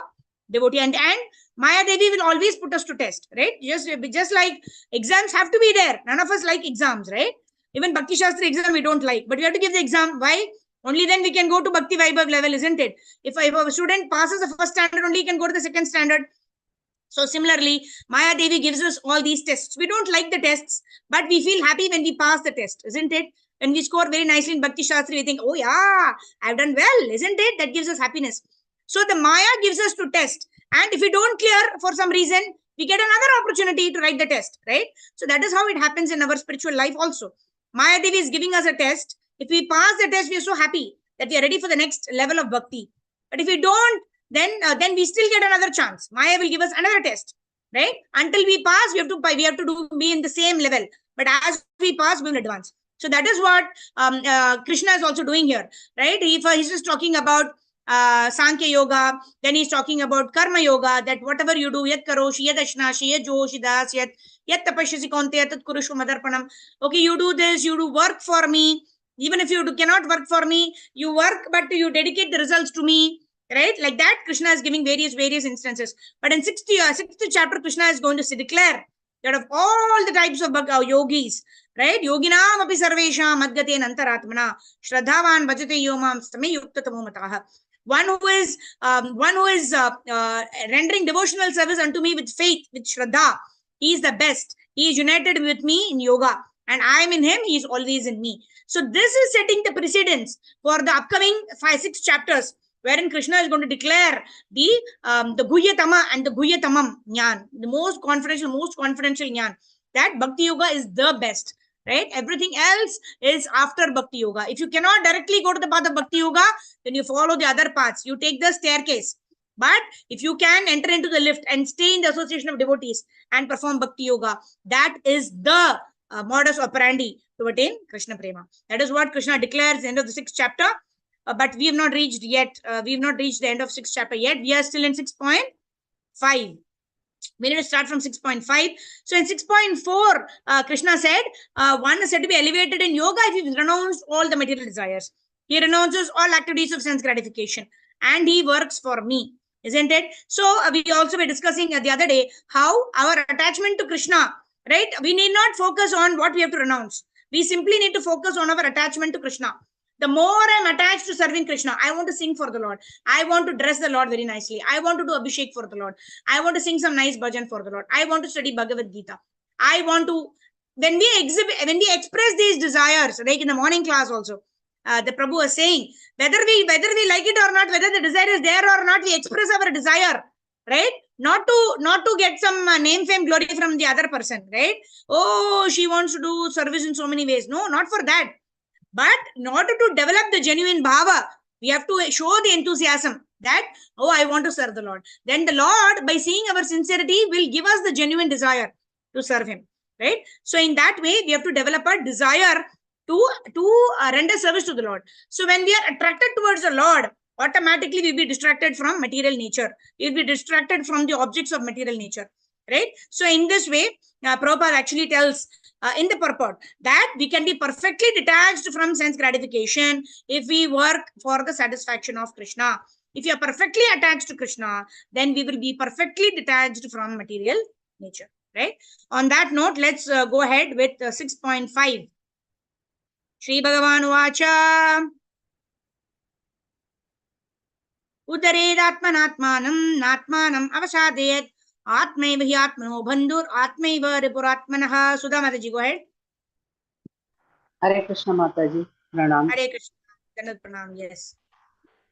devotee. And Maya Devi will always put us to test, right? Just like exams have to be there. None of us like exams, right? Even Bhakti Shastri exam we don't like, but we have to give the exam. Why? Only then we can go to Bhakti Vaibhav level, isn't it? If a student passes the first standard, only he can go to the second standard. So similarly, Maya Devi gives us all these tests. We don't like the tests, but we feel happy when we pass the test, isn't it? When we score very nicely in Bhakti Shastri, we think, oh yeah, I've done well, isn't it? That gives us happiness. So the Maya gives us to test. And if we don't clear for some reason, we get another opportunity to write the test, right? So that is how it happens in our spiritual life also. Maya Devi is giving us a test. If we pass the test, we are so happy that we are ready for the next level of bhakti. But if we don't, then we still get another chance. Maya will give us another test, right? Until we pass, we have to be in the same level. But as we pass, we will advance. So that is what Krishna is also doing here, right? He's just talking about Sankhya Yoga, then he's talking about Karma Yoga, that whatever you do, yat karoshi, yat ashnashi, yat joshi das, yat tapashyasi konte, tat kurushu madarpanam. Okay, you do this, you do work for me. Even if you cannot work for me, you work, but you dedicate the results to me, right? Like that, Krishna is giving various instances. But in 6th chapter, Krishna is going to declare Out of all the types of yogis, right? Yoginam api sarvesham madgate antaratmana shraddhavan bhajate yomam stame yukta tamomataha. One who is rendering devotional service unto me with faith, with shraddha, he is the best. He is united with me in yoga, and I am in him. He is always in me. So this is setting the precedence for the upcoming 5-6 chapters, wherein Krishna is going to declare the Guhyatama and the Guyyatamam Jnana, the most confidential Jnana, that Bhakti Yoga is the best, right? Everything else is after Bhakti Yoga. If you cannot directly go to the path of Bhakti Yoga, then you follow the other paths. You take the staircase. But if you can enter into the lift and stay in the association of devotees and perform Bhakti Yoga, that is the modus operandi to attain Krishna Prema. That is what Krishna declares at the end of the 6th chapter. But we have not reached yet. We have not reached the end of 6th chapter yet. We are still in 6.5. We need to start from 6.5. So in 6.4, Krishna said, one is said to be elevated in yoga if he renounced all the material desires. He renounces all activities of sense gratification and he works for me, isn't it? So we also were discussing the other day how our attachment to Krishna, right? We need not focus on what we have to renounce. We simply need to focus on our attachment to Krishna. The more I'm attached to serving Krishna, I want to sing for the Lord. I want to dress the Lord very nicely. I want to do Abhishek for the Lord. I want to sing some nice bhajan for the Lord. I want to study Bhagavad Gita. I want to, when we express these desires, like in the morning class also, the Prabhu was saying, whether we like it or not, whether the desire is there or not, we express our desire, right? Not to get some name, fame, glory from the other person, right? Oh, she wants to do service in so many ways. No, not for that. But in order to develop the genuine bhava, we have to show the enthusiasm that, oh, I want to serve the Lord. Then the Lord, by seeing our sincerity, will give us the genuine desire to serve him, right? So in that way, we have to develop a desire to render service to the Lord. So when we are attracted towards the Lord, automatically we'll be distracted from material nature. We'll be distracted from the objects of material nature, right? So in this way, Prabhupada actually tells in the purport that we can be perfectly detached from sense gratification if we work for the satisfaction of Krishna. If you are perfectly attached to Krishna, then we will be perfectly detached from material nature, right? On that note, let's go ahead with 6.5. Shri Bhagavan Vacha Udaredatmanatmanam Natmanam Avasadayat Atmaiva hi Atmano Bandhur Atmaiva Ripuratmanah. Sudha Mataji, go ahead. Hare Krishna Mataji, Pranam. Hare Krishna. Dandavat Pranam, yes.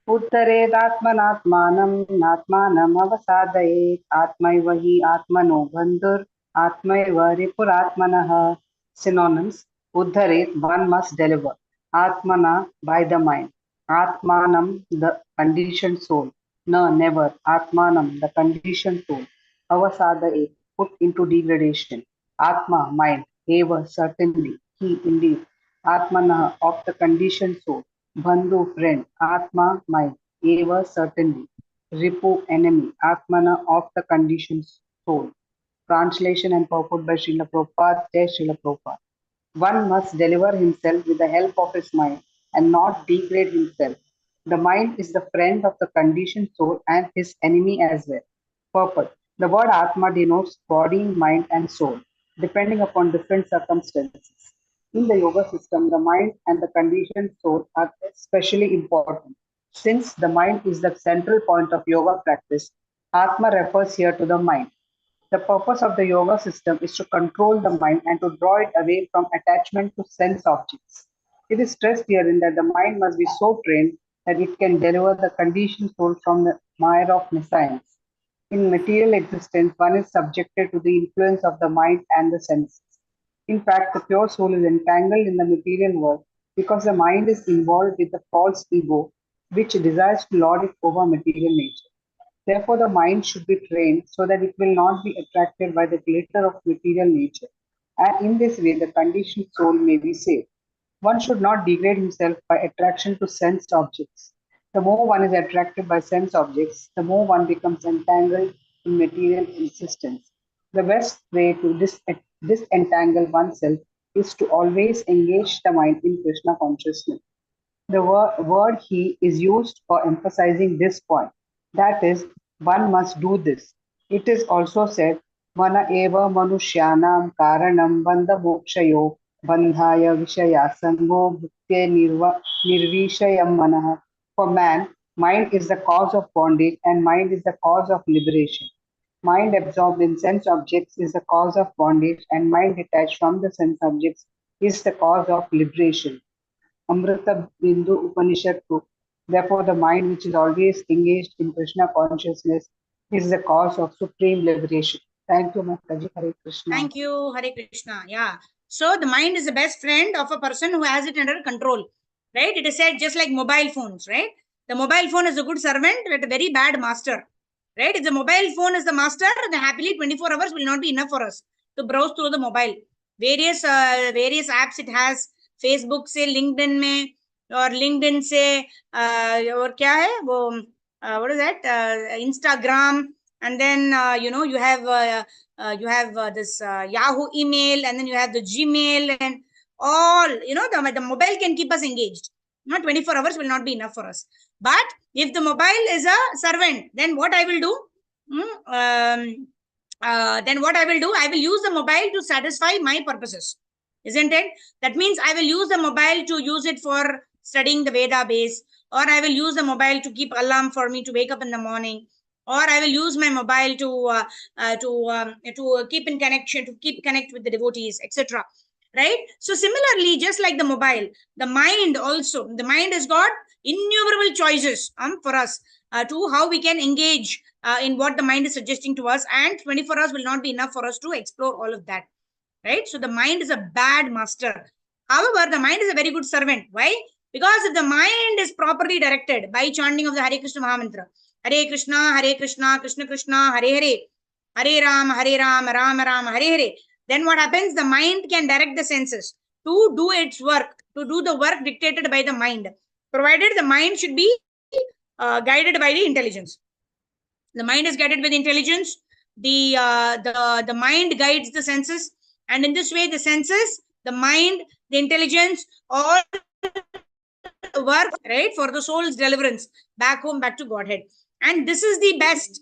Uttaredatmanatmanam natmanam avasadayet atmaiva hi atmano bandhur atmaiva ripuratmanah. Synonyms: Uddharet, one must deliver. Atmana, by the mind. Atmanam, the conditioned soul. No, never. Atmanam, the conditioned soul. Avasadayet, put into degradation. Atma, mind. Eva, certainly. He, indeed. Atmana, of the conditioned soul. Bandhu, friend. Atma, mind. Eva, certainly. Ripu, enemy. Atmana, of the conditioned soul. Translation and purport by Srila Prabhupada. Jai Srila Prabhupada. One must deliver himself with the help of his mind and not degrade himself. The mind is the friend of the conditioned soul and his enemy as well. Purport. The word Atma denotes body, mind, and soul, depending upon different circumstances. In the yoga system, the mind and the conditioned soul are especially important. Since the mind is the central point of yoga practice, Atma refers here to the mind. The purpose of the yoga system is to control the mind and to draw it away from attachment to sense objects. It is stressed herein that the mind must be so trained that it can deliver the conditioned soul from the mire of nescience. In material existence, one is subjected to the influence of the mind and the senses. In fact, the pure soul is entangled in the material world because the mind is involved with the false ego, which desires to lord it over material nature. Therefore, the mind should be trained so that it will not be attracted by the glitter of material nature, and in this way, the conditioned soul may be saved. One should not degrade himself by attraction to sense objects. The more one is attracted by sense objects, the more one becomes entangled in material existence. The best way to disentangle oneself is to always engage the mind in Krishna consciousness. The word he is used for emphasizing this point. That is, one must do this. It is also said, मन एव मनुष्याणां कारणं बन्धमोक्षयो बन्धाय विषयासङ्गो भुक्ते निर्विषयं मनः. For man, mind is the cause of bondage and mind is the cause of liberation. Mind absorbed in sense objects is the cause of bondage and mind detached from the sense objects is the cause of liberation. Amrita Bindu Upanishad 2. Therefore, the mind which is always engaged in Krishna consciousness is the cause of supreme liberation. Thank you, Mataji. Hare Krishna. Thank you, Hare Krishna. Yeah. So the mind is the best friend of a person who has it under control, right? It is said just like mobile phones, right? The mobile phone is a good servant but a very bad master, right? If the mobile phone is the master, then happily 24 hours will not be enough for us to browse through the mobile. Various apps it has. Facebook से LinkedIn में और LinkedIn से और क्या है वो what is that Instagram, and then you have this Yahoo email, and then you have the Gmail, and all the mobile can keep us engaged. 24 hours will not be enough for us. But if the mobile is a servant, then what I will do? I will use the mobile to satisfy my purposes, isn't it? That means I will use the mobile to use it for studying the Veda base, or I will use the mobile to keep alarm for me to wake up in the morning, or I will use my mobile to keep in connection, to keep connect with the devotees, etc. Right? So similarly, just like the mobile, the mind has got innumerable choices for us to how we can engage in what the mind is suggesting to us, and 24 hours will not be enough for us to explore all of that. Right? So the mind is a bad master. However, the mind is a very good servant. Why? Because if the mind is properly directed by chanting of the Hare Krishna Mahamantra, Hare Krishna, Krishna Krishna, Hare Hare, Hare Rama, Rama Rama, Hare Hare, then what happens? The mind can direct the senses to do its work, to do the work dictated by the mind, provided the mind should be guided by the intelligence. The mind is guided with intelligence. The mind guides the senses, and in this way, the senses, the mind, the intelligence, all work right for the soul's deliverance back home, back to Godhead. And this is the best.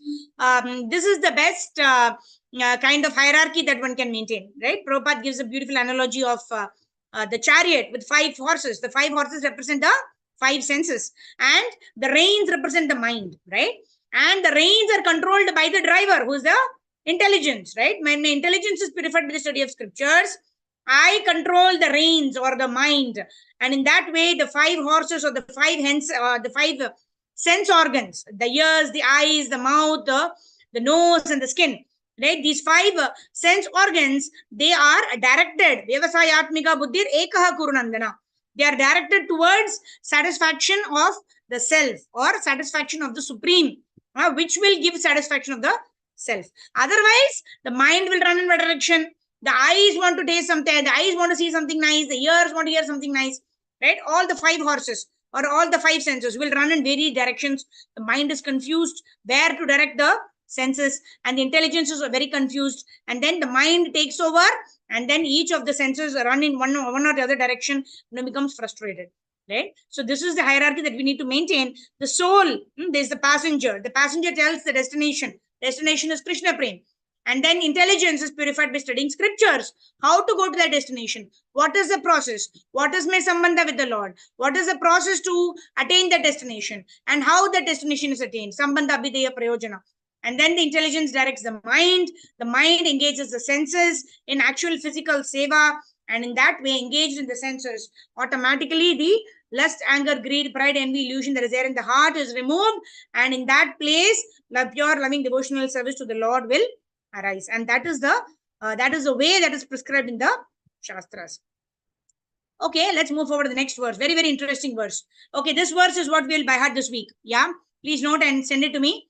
Kind of hierarchy that one can maintain. Right? Prabhupada gives a beautiful analogy of the chariot with 5 horses. The 5 horses represent the 5 senses, and the reins represent the mind. Right? And the reins are controlled by the driver, who is the intelligence. Right? When my intelligence is purified by the study of scriptures, I control the reins or the mind, and in that way, the 5 horses or the 5 sense organs, the ears, the eyes, the mouth, the nose, and the skin. Right? These 5 sense organs, they are directed. Vyavasayatmika buddhir ekaha kurunandana. They are directed towards satisfaction of the self or satisfaction of the supreme, which will give satisfaction of the self. Otherwise, the mind will run in one direction. The eyes want to taste something. The eyes want to see something nice. The ears want to hear something nice. Right? All the 5 horses or all the 5 senses will run in various directions. The mind is confused where to direct the senses, and the intelligence is very confused. And then the mind takes over, and then each of the senses run in one or the other direction, and becomes frustrated. Right? So this is the hierarchy that we need to maintain. The soul, there's the passenger. The passenger tells the destination. Destination is Krishna Prem. And then intelligence is purified by studying scriptures. How to go to that destination? What is the process? What is my sambandha with the Lord? What is the process to attain the destination? And how the destination is attained? Sambandha abhideya prayojana. And then the intelligence directs the mind. The mind engages the senses in actual physical seva. And in that way, engaged in the senses, automatically the lust, anger, greed, pride, envy, illusion that is there in the heart is removed. And in that place, the pure, loving, devotional service to the Lord will arise. And that is the way that is prescribed in the Shastras. Okay, let's move forward to the next verse. Very, very interesting verse. Okay, this verse is what we'll by heart this week. Yeah, please note and send it to me.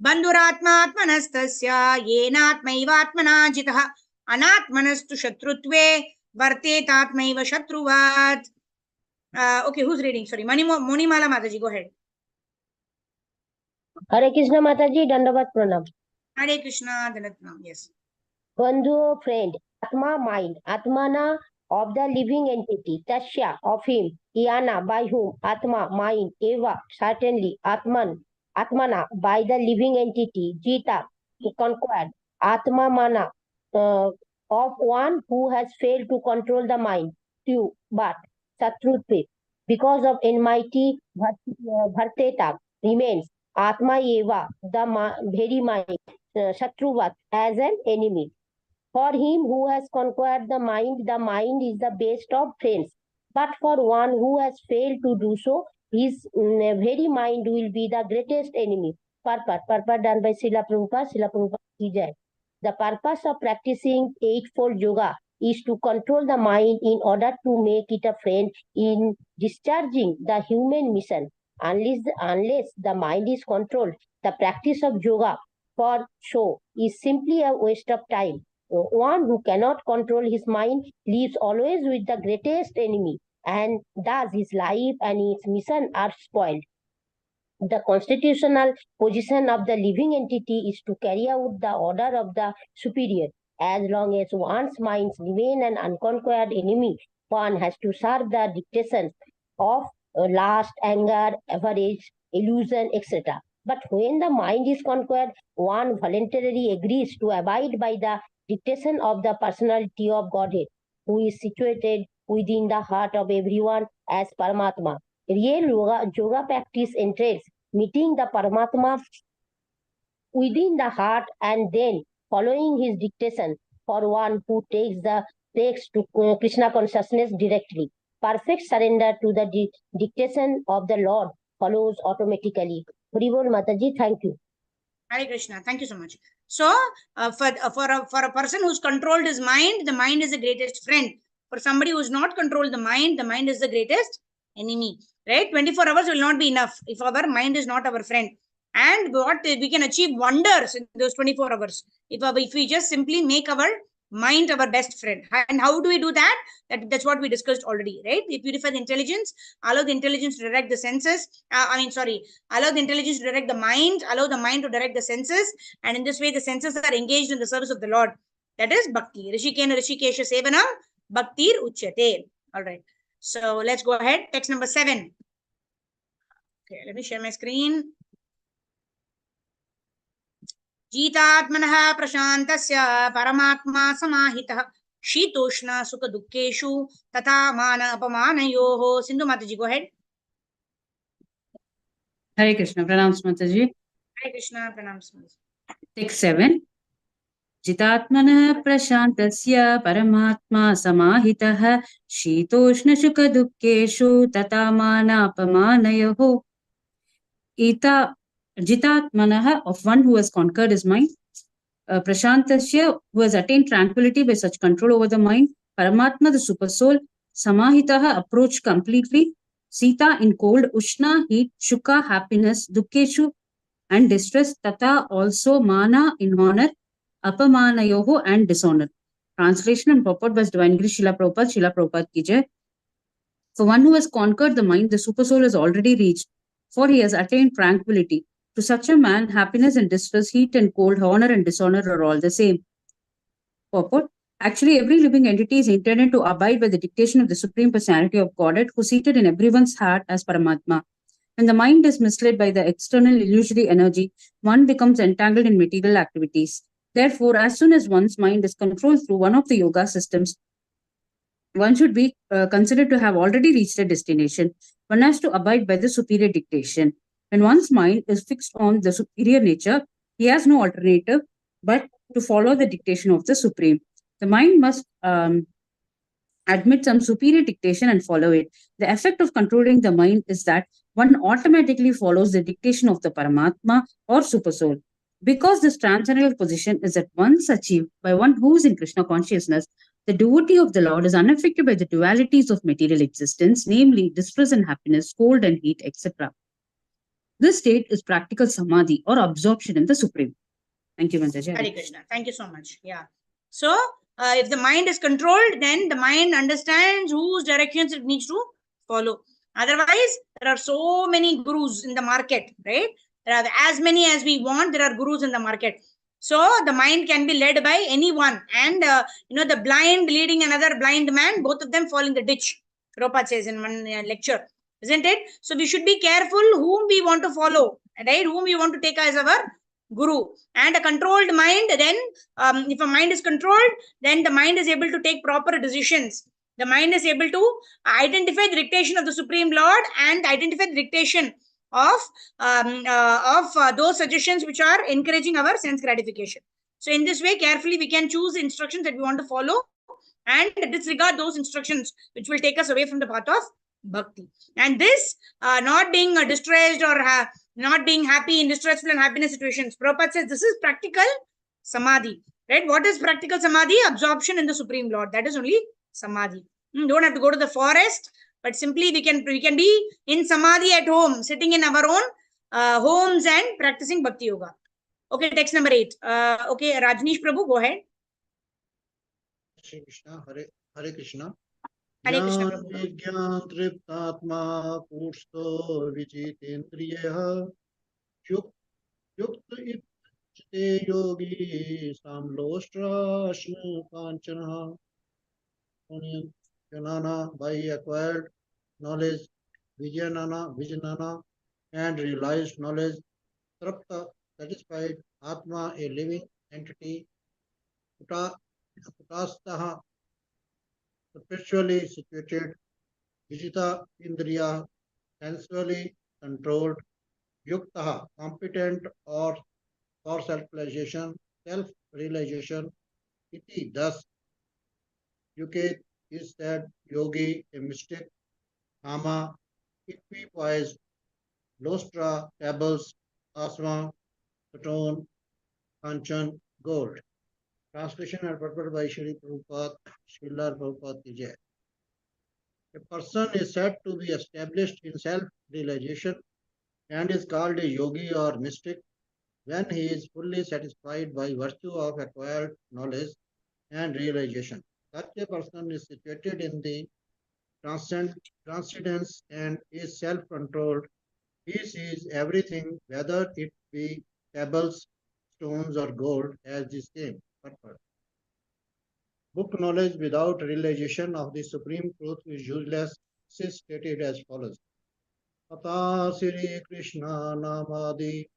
Bandhuratma atmanastasya yenatmaiva atmana jitah anatmanastu shatrutve vartetatmaiva shatruvat. Okay, who's reading? Sorry, Monimala Mataji, go ahead. Hare Krishna Mataji, Dandavat Pranam. Hare Krishna, Dandavat Pranam, yes. Bandhu, friend, Atma, mind, Atmana, of the living entity, Tasya, of him, Yana, by whom, Atma, mind, Eva, certainly, Atman, Atmana, by the living entity, Jita, to conquer, Atma Mana, of one who has failed to control the mind. 2. But Satrutve, because of enmity, Bharteta remains Atma Eva, the very mind, Shatruvat, as an enemy. For him who has conquered the mind is the best of friends. But for one who has failed to do so, his very mind will be the greatest enemy. Purport done by Srila Prabhupada ki jai. The purpose of practicing Eightfold Yoga is to control the mind in order to make it a friend in discharging the human mission. Unless the mind is controlled, the practice of yoga for show is simply a waste of time. One who cannot control his mind lives always with the greatest enemy, and thus his life and its mission are spoiled. The constitutional position of the living entity is to carry out the order of the superior. As long as one's minds remain an unconquered enemy, one has to serve the dictations of lust, anger, avarice, illusion, etc. But when the mind is conquered, one voluntarily agrees to abide by the dictation of the personality of Godhead, who is situated within the heart of everyone as Paramatma. Real yoga practice entails meeting the Paramatma within the heart and then following his dictation for one who takes to Krishna consciousness directly. Perfect surrender to the dictation of the Lord follows automatically. Haribol Mataji, thank you. Hare Krishna. Thank you so much. So, for a person who's controlled his mind, the mind is the greatest friend. For somebody who's not controlled the mind is the greatest enemy. Right? 24 hours will not be enough if our mind is not our friend. And what we can achieve wonders in those 24 hours if we just simply make our mind our best friend. And how do we do that? That's what we discussed already, right? We purify the intelligence, allow the intelligence to direct the senses. Allow the intelligence to direct the mind, allow the mind to direct the senses, and in this way the senses are engaged in the service of the Lord. That is bhakti. Rishikena Rishikesha Sevanam Bhaktir Uchyate. All right. So let's go ahead. Text number 7. Okay, let me share my screen. जीतात्मनः प्रशान्तस्य परमात्मा समाहितः शीतोष्ण सुख दुःखेषु तथा मान अपमानयोः. सिंधु माताजी, go ahead. Hare Krishna. Pranams Mataji. Hare Krishna. Pranams Mataji. Text 7. जितात्मनः प्रशान्तस्य परमात्मा समाहितः शीतोष्णसुखदुःखेषु तथा मानापमानयोः. Jitatmanaha, of one who has conquered his mind, Prashantasya, who has attained tranquility by such control over the mind, Paramatma, the super soul, Samahitaha, approached completely, Sita in cold, Ushna, heat, Shuka, happiness, Dukkeshu, and distress, Tata, also Mana, in honor, Apamanayoho, and dishonor. Translation and purport by Divine Grace Srila Prabhupada ki jai. For one who has conquered the mind, the super soul has already reached, for he has attained tranquility. To such a man, happiness and distress, heat and cold, honor and dishonor are all the same. Purport. Actually, every living entity is intended to abide by the dictation of the Supreme Personality of Godhead, who is seated in everyone's heart as Paramatma. When the mind is misled by the external illusory energy, one becomes entangled in material activities. Therefore, as soon as one's mind is controlled through one of the yoga systems, one should be considered to have already reached a destination. One has to abide by the superior dictation. When one's mind is fixed on the superior nature, he has no alternative but to follow the dictation of the Supreme. The mind must admit some superior dictation and follow it. The effect of controlling the mind is that one automatically follows the dictation of the Paramatma or Supersoul. Because this transcendental position is at once achieved by one who is in Krishna consciousness, the devotee of the Lord is unaffected by the dualities of material existence, namely distress and happiness, cold and heat, etc. This state is practical samadhi or absorption in the Supreme. Thank you, Mataji. Hare Krishna. Thank you so much. Yeah. So, if the mind is controlled, then the mind understands whose directions it needs to follow. Otherwise, there are so many gurus in the market, right? There are as many as we want. There are gurus in the market. So, the mind can be led by anyone. And, the blind leading another blind man, both of them fall in the ditch. Prabhupada says in one lecture. Isn't it? So, we should be careful whom we want to follow, right? Whom we want to take as our guru. And a controlled mind, then if a mind is controlled, then the mind is able to take proper decisions. The mind is able to identify the dictation of the Supreme Lord and identify the dictation of those suggestions which are encouraging our sense gratification. So in this way, carefully we can choose the instructions that we want to follow and disregard those instructions which will take us away from the path of bhakti. And this not being distressed or not being happy in distressful and happiness situations, Prabhupada says this is practical samadhi. Right? What is practical samadhi? Absorption in the Supreme Lord. That is only samadhi. You don't have to go to the forest, but simply we can be in samadhi at home, sitting in our own homes and practicing bhakti yoga. Okay, text number 8. Okay, Rajneesh Prabhu, go ahead. Shri Krishna, Hare Krishna. Hare Krishna, Jnana Prabhu. Vigyan Triptatma Kursto Vichitendriya Yukta Itte Yogi Samlostra Ashna Kanchana Jnana by acquired knowledge, Vijanana and realized knowledge, Trapta satisfied, Atma a living entity, Kutastaha perpetually situated, Vijita Indriya sensually controlled, Yuktaha competent or for self-realization, Iti thus, Yuket is said, Yogi, a mystic, Kama, equipoised, Lostra, tables, Asma, stone, Kanchan, gold. Translation and purport by Shri Prabhupada, Srila Prabhupada ki Jai. A person is said to be established in self-realization and is called a yogi or mystic when he is fully satisfied by virtue of acquired knowledge and realization. Such a person is situated in the transcendence and is self-controlled. He sees everything, whether it be pebbles, stones, or gold, as the same purpose. Book knowledge without realization of the supreme truth is useless. This is stated as follows. Ata Sri Krishna Namadi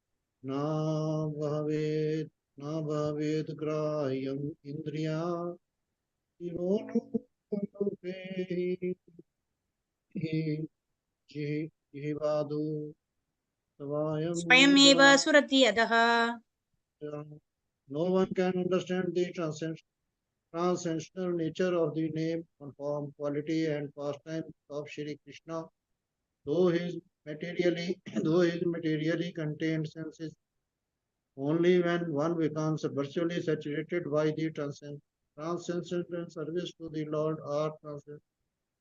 Na Bhavet Grayam Indriya Jihivadu Swayameva surati adaha. No one can understand the transcendental nature of the name, form, quality, and pastime of Shri Krishna, though he is materially contained senses. Only when one becomes virtually saturated by the transcendental service to the Lord or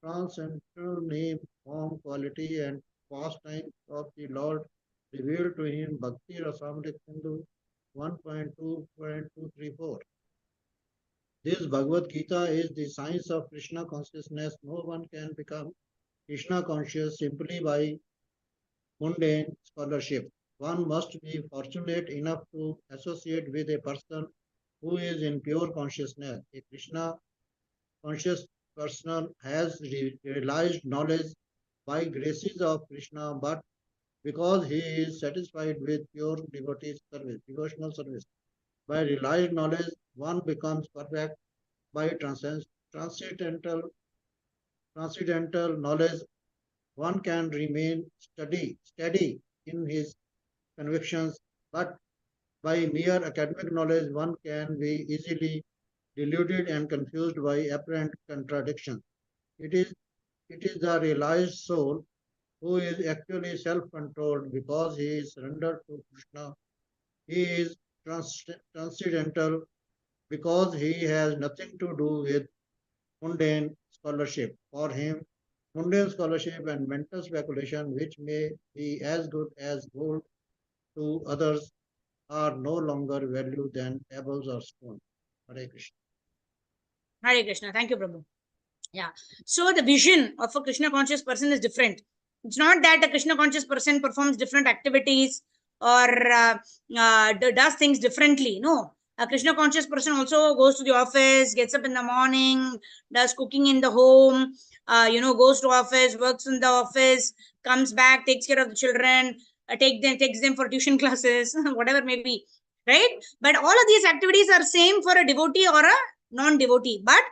transcendental name, form, quality, and pastime of the Lord revealed to him Bhakti Rasamrita Sindhu 1.2.234. This Bhagavad Gita is the science of Krishna consciousness. No one can become Krishna conscious simply by mundane scholarship. One must be fortunate enough to associate with a person who is in pure consciousness. A Krishna conscious person has realized knowledge by graces of Krishna, but because he is satisfied with pure devotional service. By realized knowledge, one becomes perfect. By transcendental knowledge, one can remain steady in his convictions, but by mere academic knowledge, one can be easily deluded and confused by apparent contradictions. It is the realized soul who is actually self-controlled because he is surrendered to Krishna. He is transcendental because he has nothing to do with mundane scholarship. For him, mundane scholarship and mental speculation, which may be as good as gold to others, are no longer valued than pebbles or stones. Hare Krishna. Hare Krishna. Thank you, Prabhu. Yeah. So the vision of a Krishna conscious person is different. It's not that a Krishna conscious person performs different activities or does things differently. No. A Krishna conscious person also goes to the office, gets up in the morning, does cooking in the home, goes to office, works in the office, comes back, takes care of the children, takes them for tuition classes, whatever may be. right? But all of these activities are same for a devotee or a non-devotee. But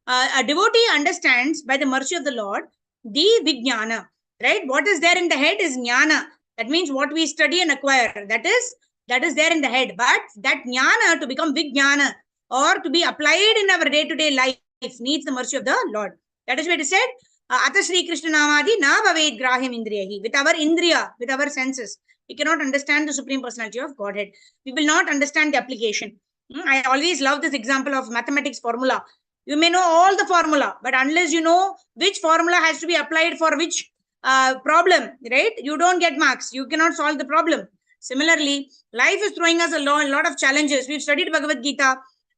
a devotee understands by the mercy of the Lord the vijnana, right? What is there in the head is jnana. That means what we study and acquire. That is there in the head. But that jnana to become vijnana or to be applied in our day-to-day life needs the mercy of the Lord. That is why it is said, Ata Shri Krishna Namadi na bhaved grahyam indriyahi. With our indriya, with our senses, we cannot understand the Supreme Personality of Godhead. We will not understand the application. I always love this example of mathematics formula. You may know all the formula, but unless you know which formula has to be applied for which problem, right? You don't get marks. You cannot solve the problem. Similarly, life is throwing us a lot of challenges. We've studied Bhagavad Gita,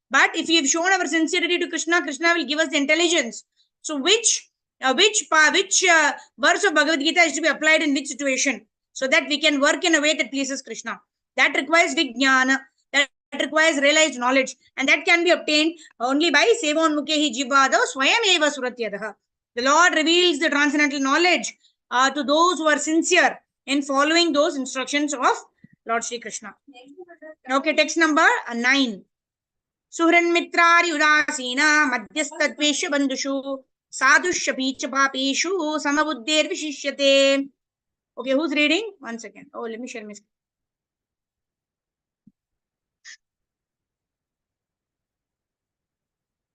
but if we've shown our sincerity to Krishna, Krishna will give us the intelligence. So which verse of Bhagavad Gita is to be applied in which situation, so that we can work in a way that pleases Krishna. That requires vijnana. That requires realized knowledge, and that can be obtained only by sevon mukhehi jivado swayam eva suratyadaha. The Lord reveals the transcendental knowledge to those who are sincere in following those instructions of Lord Shri Krishna. Okay, text number 9. Suhranmitrari udasina madhyastadvesha bandushu sadhushyapi cha papeshu samabuddher vishishyate. Okay, who's reading? One second. Oh, let me share my screen.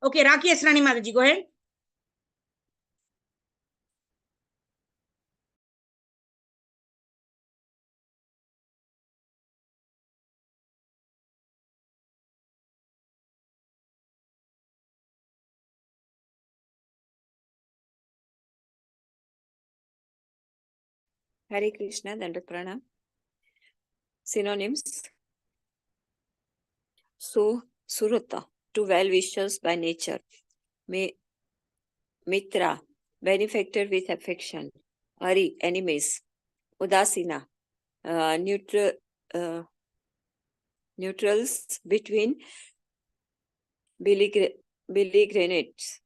Okay, Raki Asrani Mataji, go ahead. Hare Krishna, Dandavat Pranam. Synonyms. So, Surata, to well-wishers by nature. Mitra, benefactor with affection. Hari, enemies. Udasina, neutrals between belligerents.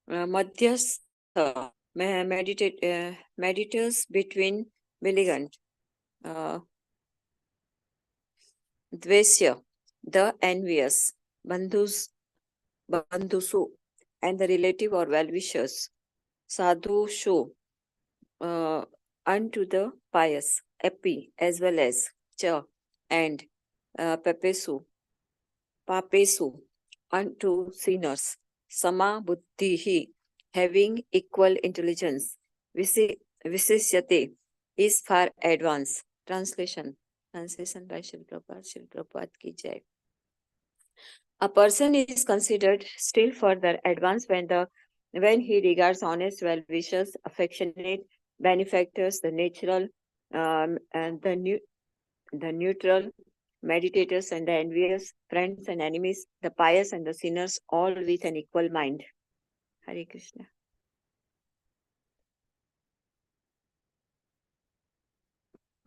Madhyastha, meditators between belligerent. Dvesya, the envious. Bandhusu, and the relative or well-wishers. Sadhushu, unto the pious. Epi, as well as. Cha, and. Papesu, unto sinners. Sama buddhihi, having equal intelligence. Visishyate, is far advanced. Translation by Shri Prabhupada ki jai. A person is considered still further advanced when he regards honest well-wishers, affectionate benefactors, the natural and the neutral, meditators and the envious, friends and enemies, the pious and the sinners, all with an equal mind. Hare Krishna.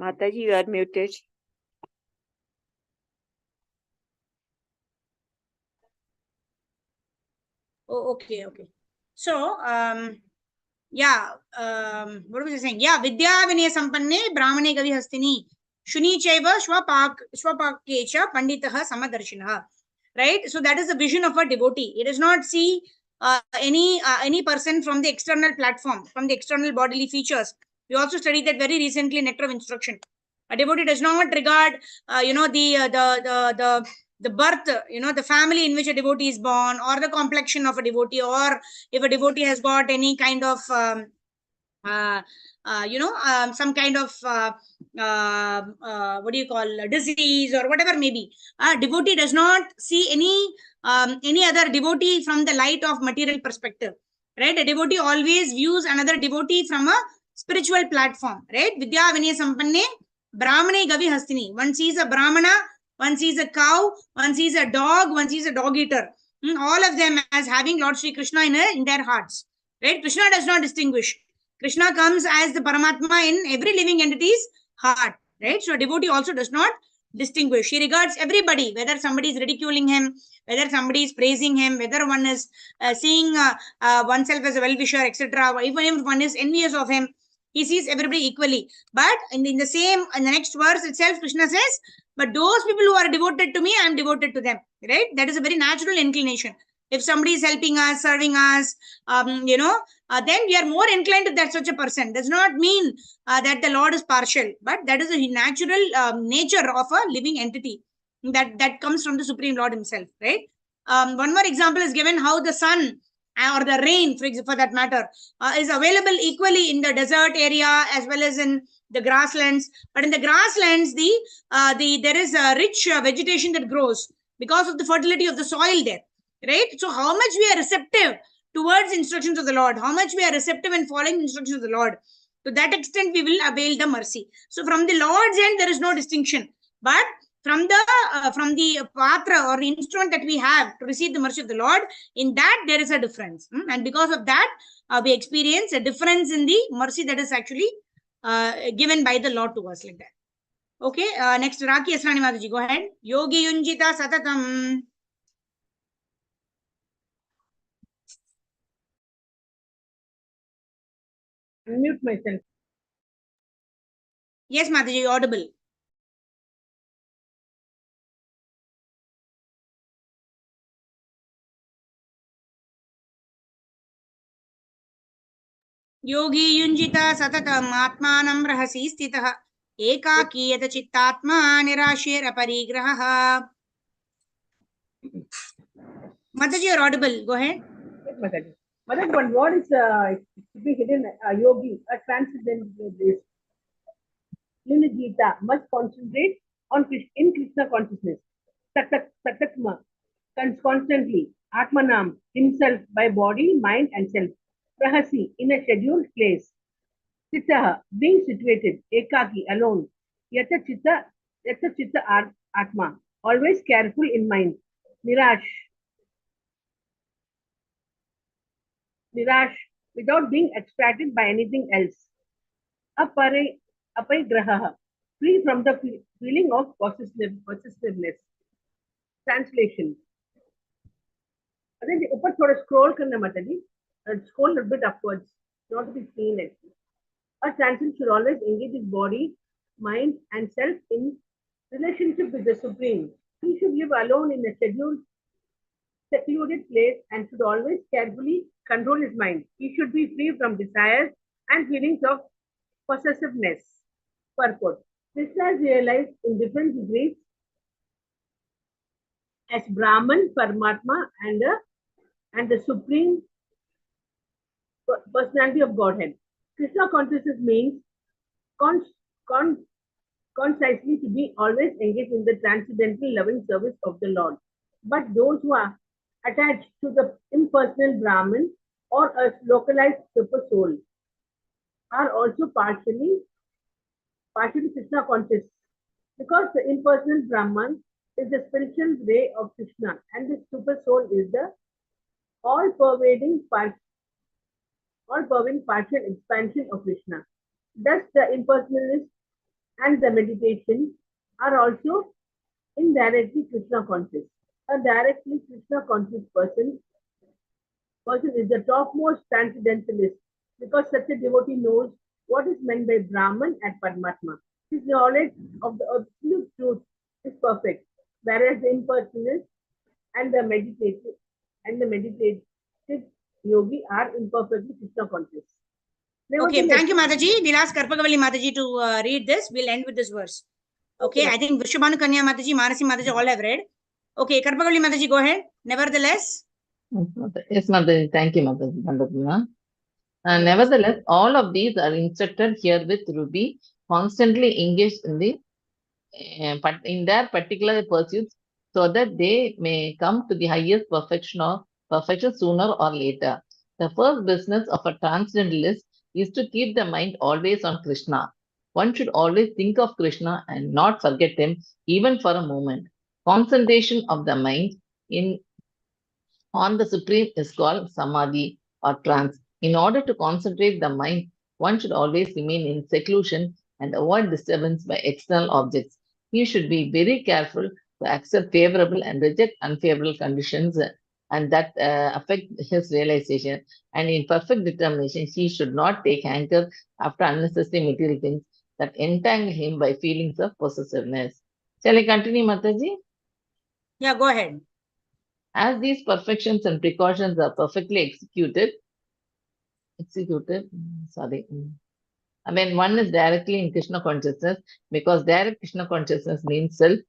Mataji, you are muted. Oh, okay. So, what was I saying? Yeah, Vidya Vinaya Sampanne Brahmane Gavi Hastini Shuni Chaiva Shwapakecha Panditaha Samadarshinaha. Right? So that is the vision of a devotee. It does not see any person from the external platform, from the external bodily features. We also studied that very recently in Nectar of Instruction. A devotee does not regard, the birth, the family in which a devotee is born, or the complexion of a devotee, or if a devotee has got any kind of some kind of what do you call, disease or whatever may be. Devotee does not see any other devotee from the light of material perspective, right? A devotee always views another devotee from a spiritual platform, right? Vidya Vinaya Sampanne Brahmane Gavi Hastini. One sees a Brahmana, one sees a cow, one sees a dog, one sees a dog eater. All of them as having Lord Shri Krishna in their hearts, right? Krishna does not distinguish. Krishna comes as the Paramatma in every living entity's heart, right? So a devotee also does not distinguish. He regards everybody, whether somebody is ridiculing him, whether somebody is praising him, whether one is seeing oneself as a well-wisher, etc. Even if one is envious of him, He sees everybody equally. But in the next verse itself, Krishna says, but those people who are devoted to me, I am devoted to them. Right? That is a very natural inclination. If somebody is helping us, serving us, then we are more inclined to that such a person. Does not mean that the Lord is partial, but that is a natural nature of a living entity that comes from the Supreme Lord himself, right? One more example is given how the sun or the rain, for that matter, is available equally in the desert area as well as in the grasslands. But in the grasslands, there is a rich vegetation that grows because of the fertility of the soil there, right? So how much we are receptive towards instructions of the Lord, how much we are receptive and following the instructions of the Lord, to that extent we will avail the mercy. So from the Lord's end, there is no distinction. But from the patra or the instrument that we have to receive the mercy of the Lord, in that there is a difference. And because of that, we experience a difference in the mercy that is actually given by the Lord to us, like that. Okay, next, Raki Asrani Mataji, go ahead. Yogi Yunjita Satatam. Unmute myself. Yes, Mataji, audible. योगी युञ्जिता सततम् आत्मानं रहसि स्थितः एकाकी यत चित्तात्मा निराशेरपरिग्रहः. Mataji, you're audible. Go ahead. Yes, Mataji. Mataji, one word is to be hidden. Yogi, a transcendentalist. Yunijita must concentrate on in Krishna consciousness. Satakma, constantly. Atmanam, himself by body, mind, and self. Rahasi, in a scheduled place. Sitaha, being situated. Ekaki, alone. Yata chitta atma, always careful in mind. Nirash, without being extracted by anything else. Aparigraha, free from the feeling of possessiveness. Translation. अरे ऊपर थोड़ा scroll करना Mataji. Scroll a little bit upwards, not to be seen actually. A transcendent should always engage his body, mind, and self in relationship with the Supreme. He should live alone in a secluded place and should always carefully control his mind. He should be free from desires and feelings of possessiveness. Purport. Krishna is realized in different degrees as Brahman, Paramatma, and the Supreme Personality of Godhead. Krishna consciousness means concisely to be always engaged in the transcendental loving service of the Lord. But those who are attached to the impersonal Brahman or a localized super soul are also partially Krishna conscious, because the impersonal Brahman is the spiritual ray of Krishna and the super soul is the all-pervading partial expansion of Krishna. Thus, the impersonalist and the meditation are also indirectly Krishna conscious. A directly Krishna conscious person is the topmost transcendentalist, because such a devotee knows what is meant by Brahman and Paramatma. His knowledge of the absolute truth is perfect, whereas the impersonalist and the meditative yogi are imperfectly Krishna conscious. Okay, thank you, Mataji. We'll ask Karpagavalli Mataji to read this. We'll end with this verse. Okay, I think Vrishabhanu Kanya Mataji, Manasi Mataji all have read. Okay, Karpagavalli Mataji, go ahead. Nevertheless. Yes, Mataji. Thank you, Mataji. Nevertheless, all of these are instructed here with Ruby, constantly engaged in their particular pursuits, so that they may come to the highest perfection sooner or later. The first business of a transcendentalist is to keep the mind always on Krishna. One should always think of Krishna and not forget him even for a moment. Concentration of the mind on the Supreme is called samadhi or trance. In order to concentrate the mind, one should always remain in seclusion and avoid disturbance by external objects. He should be very careful to accept favorable and reject unfavorable conditions and that affect his realization. And in perfect determination, he should not take hanker after unnecessary material things that entangle him by feelings of possessiveness. Shall I continue, Mataji? Yeah, go ahead. As these perfections and precautions are perfectly executed, I mean, one is directly in Krishna consciousness, because direct Krishna consciousness means self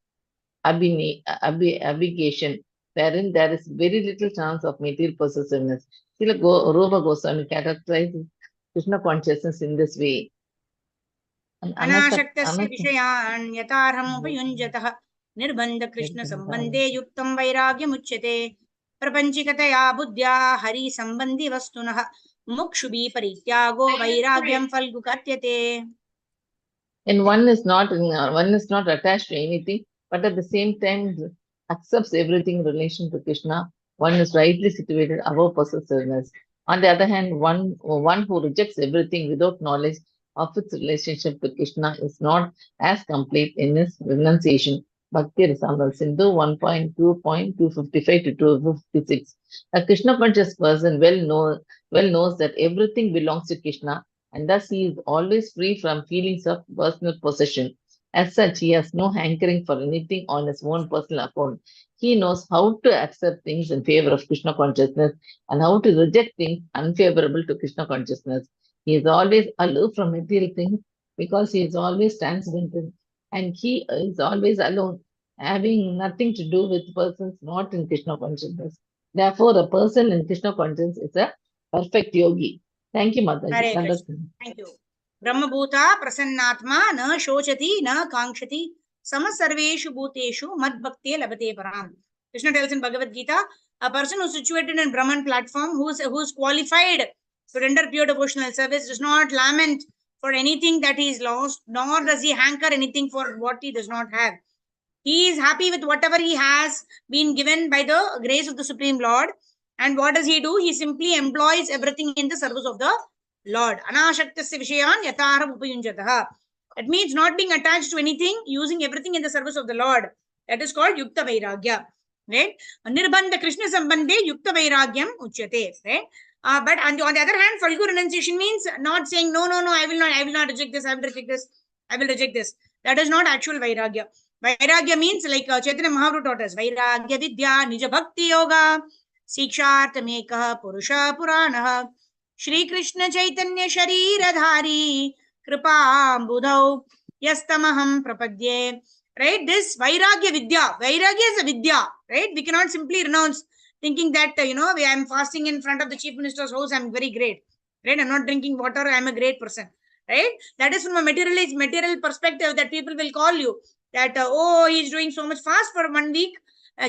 abnegation, wherein there is very little chance of material possessiveness. Rupa Goswami characterizes Krishna consciousness in this way. अनाशक्तस्य विषयान् यथार्हमुपयुञ्जतः निर्बन्ध कृष्ण सम्बन्धे युक्तं वैराग्यमुच्यते प्रपञ्चिकतया बुद्ध्या हरि सम्बन्धि वस्तुनः मुक्षुभिः परित्यागो वैराग्यं फल्गुकथ्यते. And one is not attached to anything, but at the same time accepts everything in relation to Krishna. One is rightly situated above possessiveness. On the other hand, one who rejects everything without knowledge of its relationship to Krishna is not as complete in his renunciation. Bhakti Rasamrita Sindhu 1.2.255 to 256. A Krishna conscious person well knows that everything belongs to Krishna, and thus he is always free from feelings of personal possession. As such, he has no hankering for anything on his own personal account. He knows how to accept things in favor of Krishna consciousness and how to reject things unfavorable to Krishna consciousness. He is always aloof from material things because he is always transcendental, and he is always alone, having nothing to do with persons not in Krishna consciousness. Therefore, a person in Krishna consciousness is a perfect yogi. Thank you, Mataji. Hare Krishna. Thank you. Brahmabhuta prasannatma na shochati na kankshati samasarveshu bhuteshu mad bhakti labate param. Krishna tells in Bhagavad Gita, a person who is situated in Brahman platform, who is qualified to render pure devotional service, does not lament for anything that he is lost, nor does he hanker anything for what he does not have. He is happy with whatever he has been given by the grace of the Supreme Lord. And what does he do? He simply employs everything in the service of the Lord. Anashaktasya vishayan yatharam upayunjataha. That means not being attached to anything, using everything in the service of the Lord. That is called yukta vairagya. Right? Nirbandha Krishna sambandhe yukta vairagyam uchyate. Right? But on the other hand, falgu renunciation means not saying no, I will not reject this, I will reject this. That is not actual vairagya. Vairagya means like Chaitanya Mahaprabhu taught us, Vairagya Vidya Nija Bhakti Yoga Sikshartamekah Purusha Puranah Shri Krishna Chaitanya Shariradhari Kripa Budhau Yastamaham Prapadye. Right? This Vairagya Vidya. Vairagya is a Vidya. Right? We cannot simply renounce thinking that, I am fasting in front of the chief minister's house, I am very great. Right? I am not drinking water, I am a great person. Right? That is from a material perspective that people will call you. That, he is doing so much fast for 1 week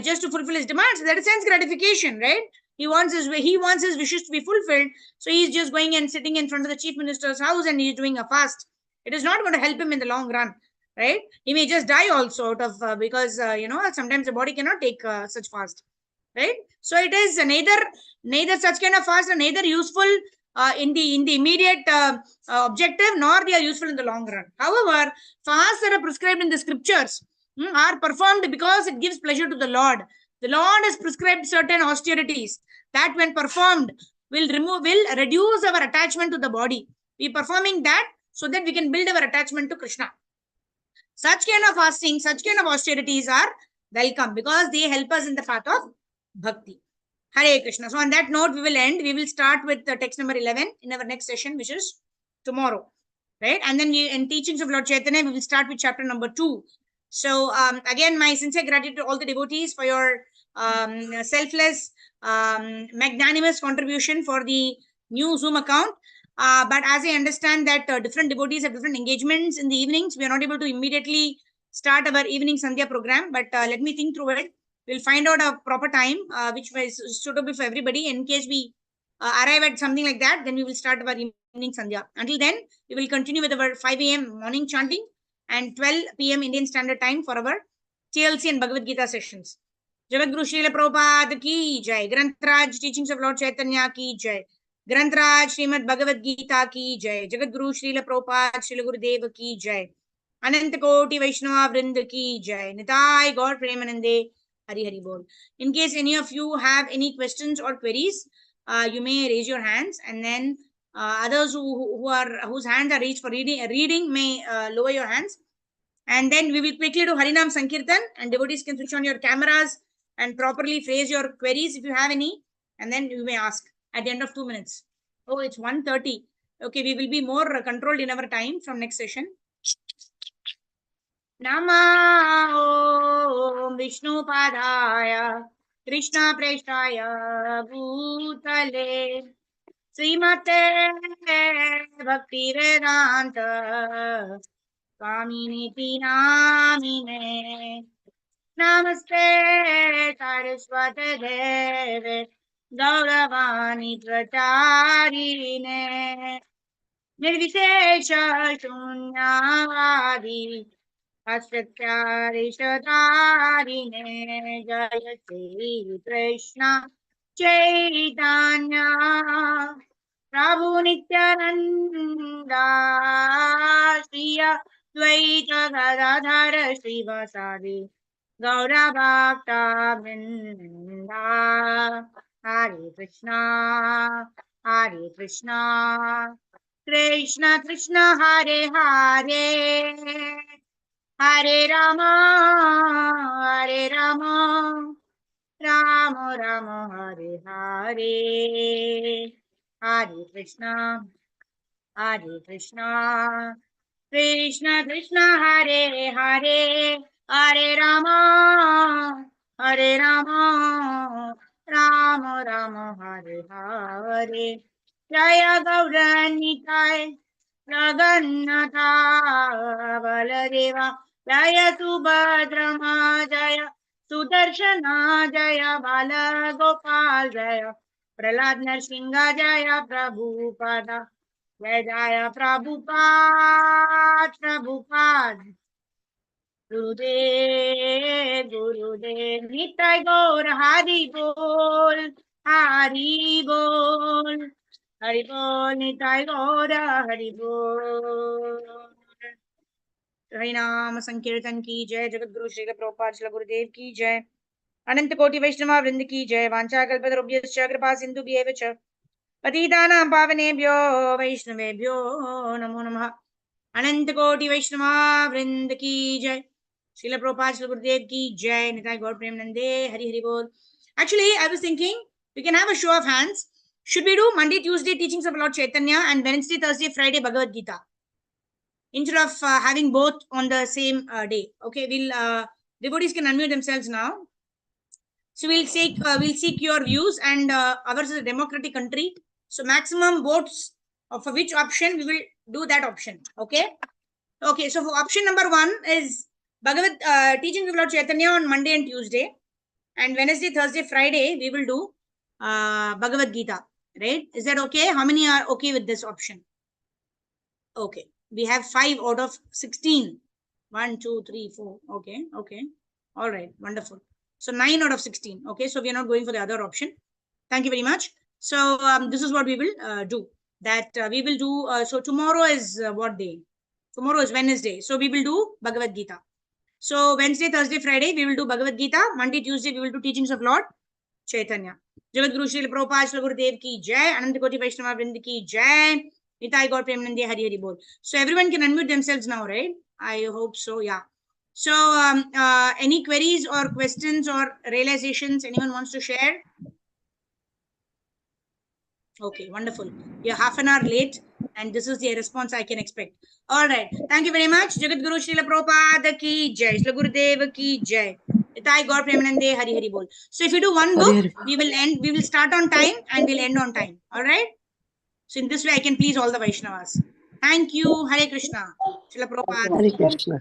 just to fulfill his demands. That is sense gratification, right? He wants his wishes to be fulfilled. So he is just going and sitting in front of the chief minister's house and he is doing a fast. It is not going to help him in the long run, right? He may just die also out of because sometimes the body cannot take such fast, right? So it is neither such kind of fast are neither useful in the immediate objective, nor they are useful in the long run. However, fasts that are prescribed in the scriptures are performed because it gives pleasure to the Lord. The Lord has prescribed certain austerities that, when performed, will reduce our attachment to the body. We are performing that so that we can build our attachment to Krishna. Such kind of fasting, such kind of austerities are welcome because they help us in the path of bhakti. Hare Krishna. So on that note, we will end. We will start with the text number 11 in our next session, which is tomorrow. Right? And then in Teachings of Lord Chaitanya, we will start with chapter number 2. So again, my sincere gratitude to all the devotees for your selfless, magnanimous contribution for the new Zoom account. But as I understand that different devotees have different engagements in the evenings, we are not able to immediately start our evening Sandhya program. But let me think through it. We'll find out a proper time which is suitable for everybody. In case we arrive at something like that, then we will start our evening Sandhya. Until then, we will continue with our 5 a.m. morning chanting and 12 p.m. Indian Standard Time for our TLC and Bhagavad Gita sessions. Jagadguru Srila Prabhupada ki jai. Grantraj Teachings of Lord Chaitanya ki jai. Grantraj Srimad Bhagavad Gita ki jai. Jagadguru Srila Prabhupada Srila Gurudev ki jai. Ananta Koti Vaishnava Vrind ki jai. Nitai Gaur Premanande Hari Hari Bol. In case any of you have any questions or queries, you may raise your hands, and then others whose hands are raised for reading may lower your hands. And then we will quickly do Harinam Sankirtan, and devotees can switch on your cameras and properly phrase your queries if you have any, and then you may ask at the end of 2 minutes. Oh, it's 1:30. Okay, we will be more controlled in our time from next session. Nama Om Vishnu Padaya Krishna Prestaya Bhutale Srimate Bhakti Vedanta Swaminiti Namine Namaste Saraswate Deve Gauravani Pracharine Nirvishesha Shunyavadi Asyaksharishadharine Jaya Shri Krishna Chaitanya Prabhu Nityananda Shriya Dvaita Gadadhara Srivasadi Gaura Bhakta Vrinda Hare Krishna Krishna Krishna Hare Hare Hare Rama Rama Rama Hare Hare Hare Krishna Krishna Krishna Hare Hare Hare Rama Rama Rama Hare Hare Jaya Gauranitai Jagannatha Baladeva Jaya Subhadrama Jaya Sudarshana Jaya Bala Gopal Jaya Prahlad Narsingha Jaya Prabhupada Jaya Jaya Prabhupada Gurudev Nitai Gaur Hari Bol Nitai Gaur Hari Bol Harinam Sankirtan ki jai Jagat Guru Srila Prabhupada Srila Gurudev ki jai Anant Koti Vaishnava Vrind ki jai Vancha Kalpatarubhyascha Kripa Sindhu Bhyevacha Patitanam Pavanebhyo Vaishnavebhyo Namo Namah Anant Koti Vaishnava Vrind ki jai Srila Prabhupada Srila Gurudev ki jai Nitai Gaur Premanande Hari Hari Bol. Actually, I was thinking we can have a show of hands. Should we do Monday, Tuesday teachings of Lord Chaitanya and Wednesday, Thursday, Friday Bhagavad Gita instead of having both on the same day? Okay, we'll devotees can unmute themselves now. So we'll seek your views, and ours is a democratic country. So maximum votes for which option we will do that option. Okay. Okay. So for option number 1 is Bhagavad teachings of Lord Chaitanya on Monday and Tuesday, and Wednesday, Thursday, Friday we will do Bhagavad Gita. Right? Is that okay? How many are okay with this option? Okay. We have 5 out of 16. 1, 2, 3, 4. Okay. Okay. All right. Wonderful. So 9 out of 16. Okay. So we are not going for the other option. Thank you very much. So this is what we will do. That we will do. So tomorrow is what day? Tomorrow is Wednesday. So we will do Bhagavad Gita. So Wednesday, Thursday, Friday, we will do Bhagavad Gita. Monday, Tuesday, we will do teachings of Lord Chaitanya. Jagat Guru Srila Prabhupada Srila Gurudev ki jai. Anant Koti Vaishnava Vrind ki jai. Nitai Gaur Premanande Hari Hari Bol. So everyone can unmute themselves now, right? I hope so. Yeah. So any queries or questions or realizations anyone wants to share? Okay, wonderful. You're half an hour late, and this is the response I can expect. All right. Thank you very much. Jagat Guru Srila Prabhupada ki jai. Srila Gurudev ki jai. Nitai Gaur Premanande Hari Hari Bol. So if you do one book, we will start on time and we'll end on time. All right. So in this way, I can please all the Vaishnavas. Thank you. Hare Krishna. Srila Prabhupada. Hare Krishna.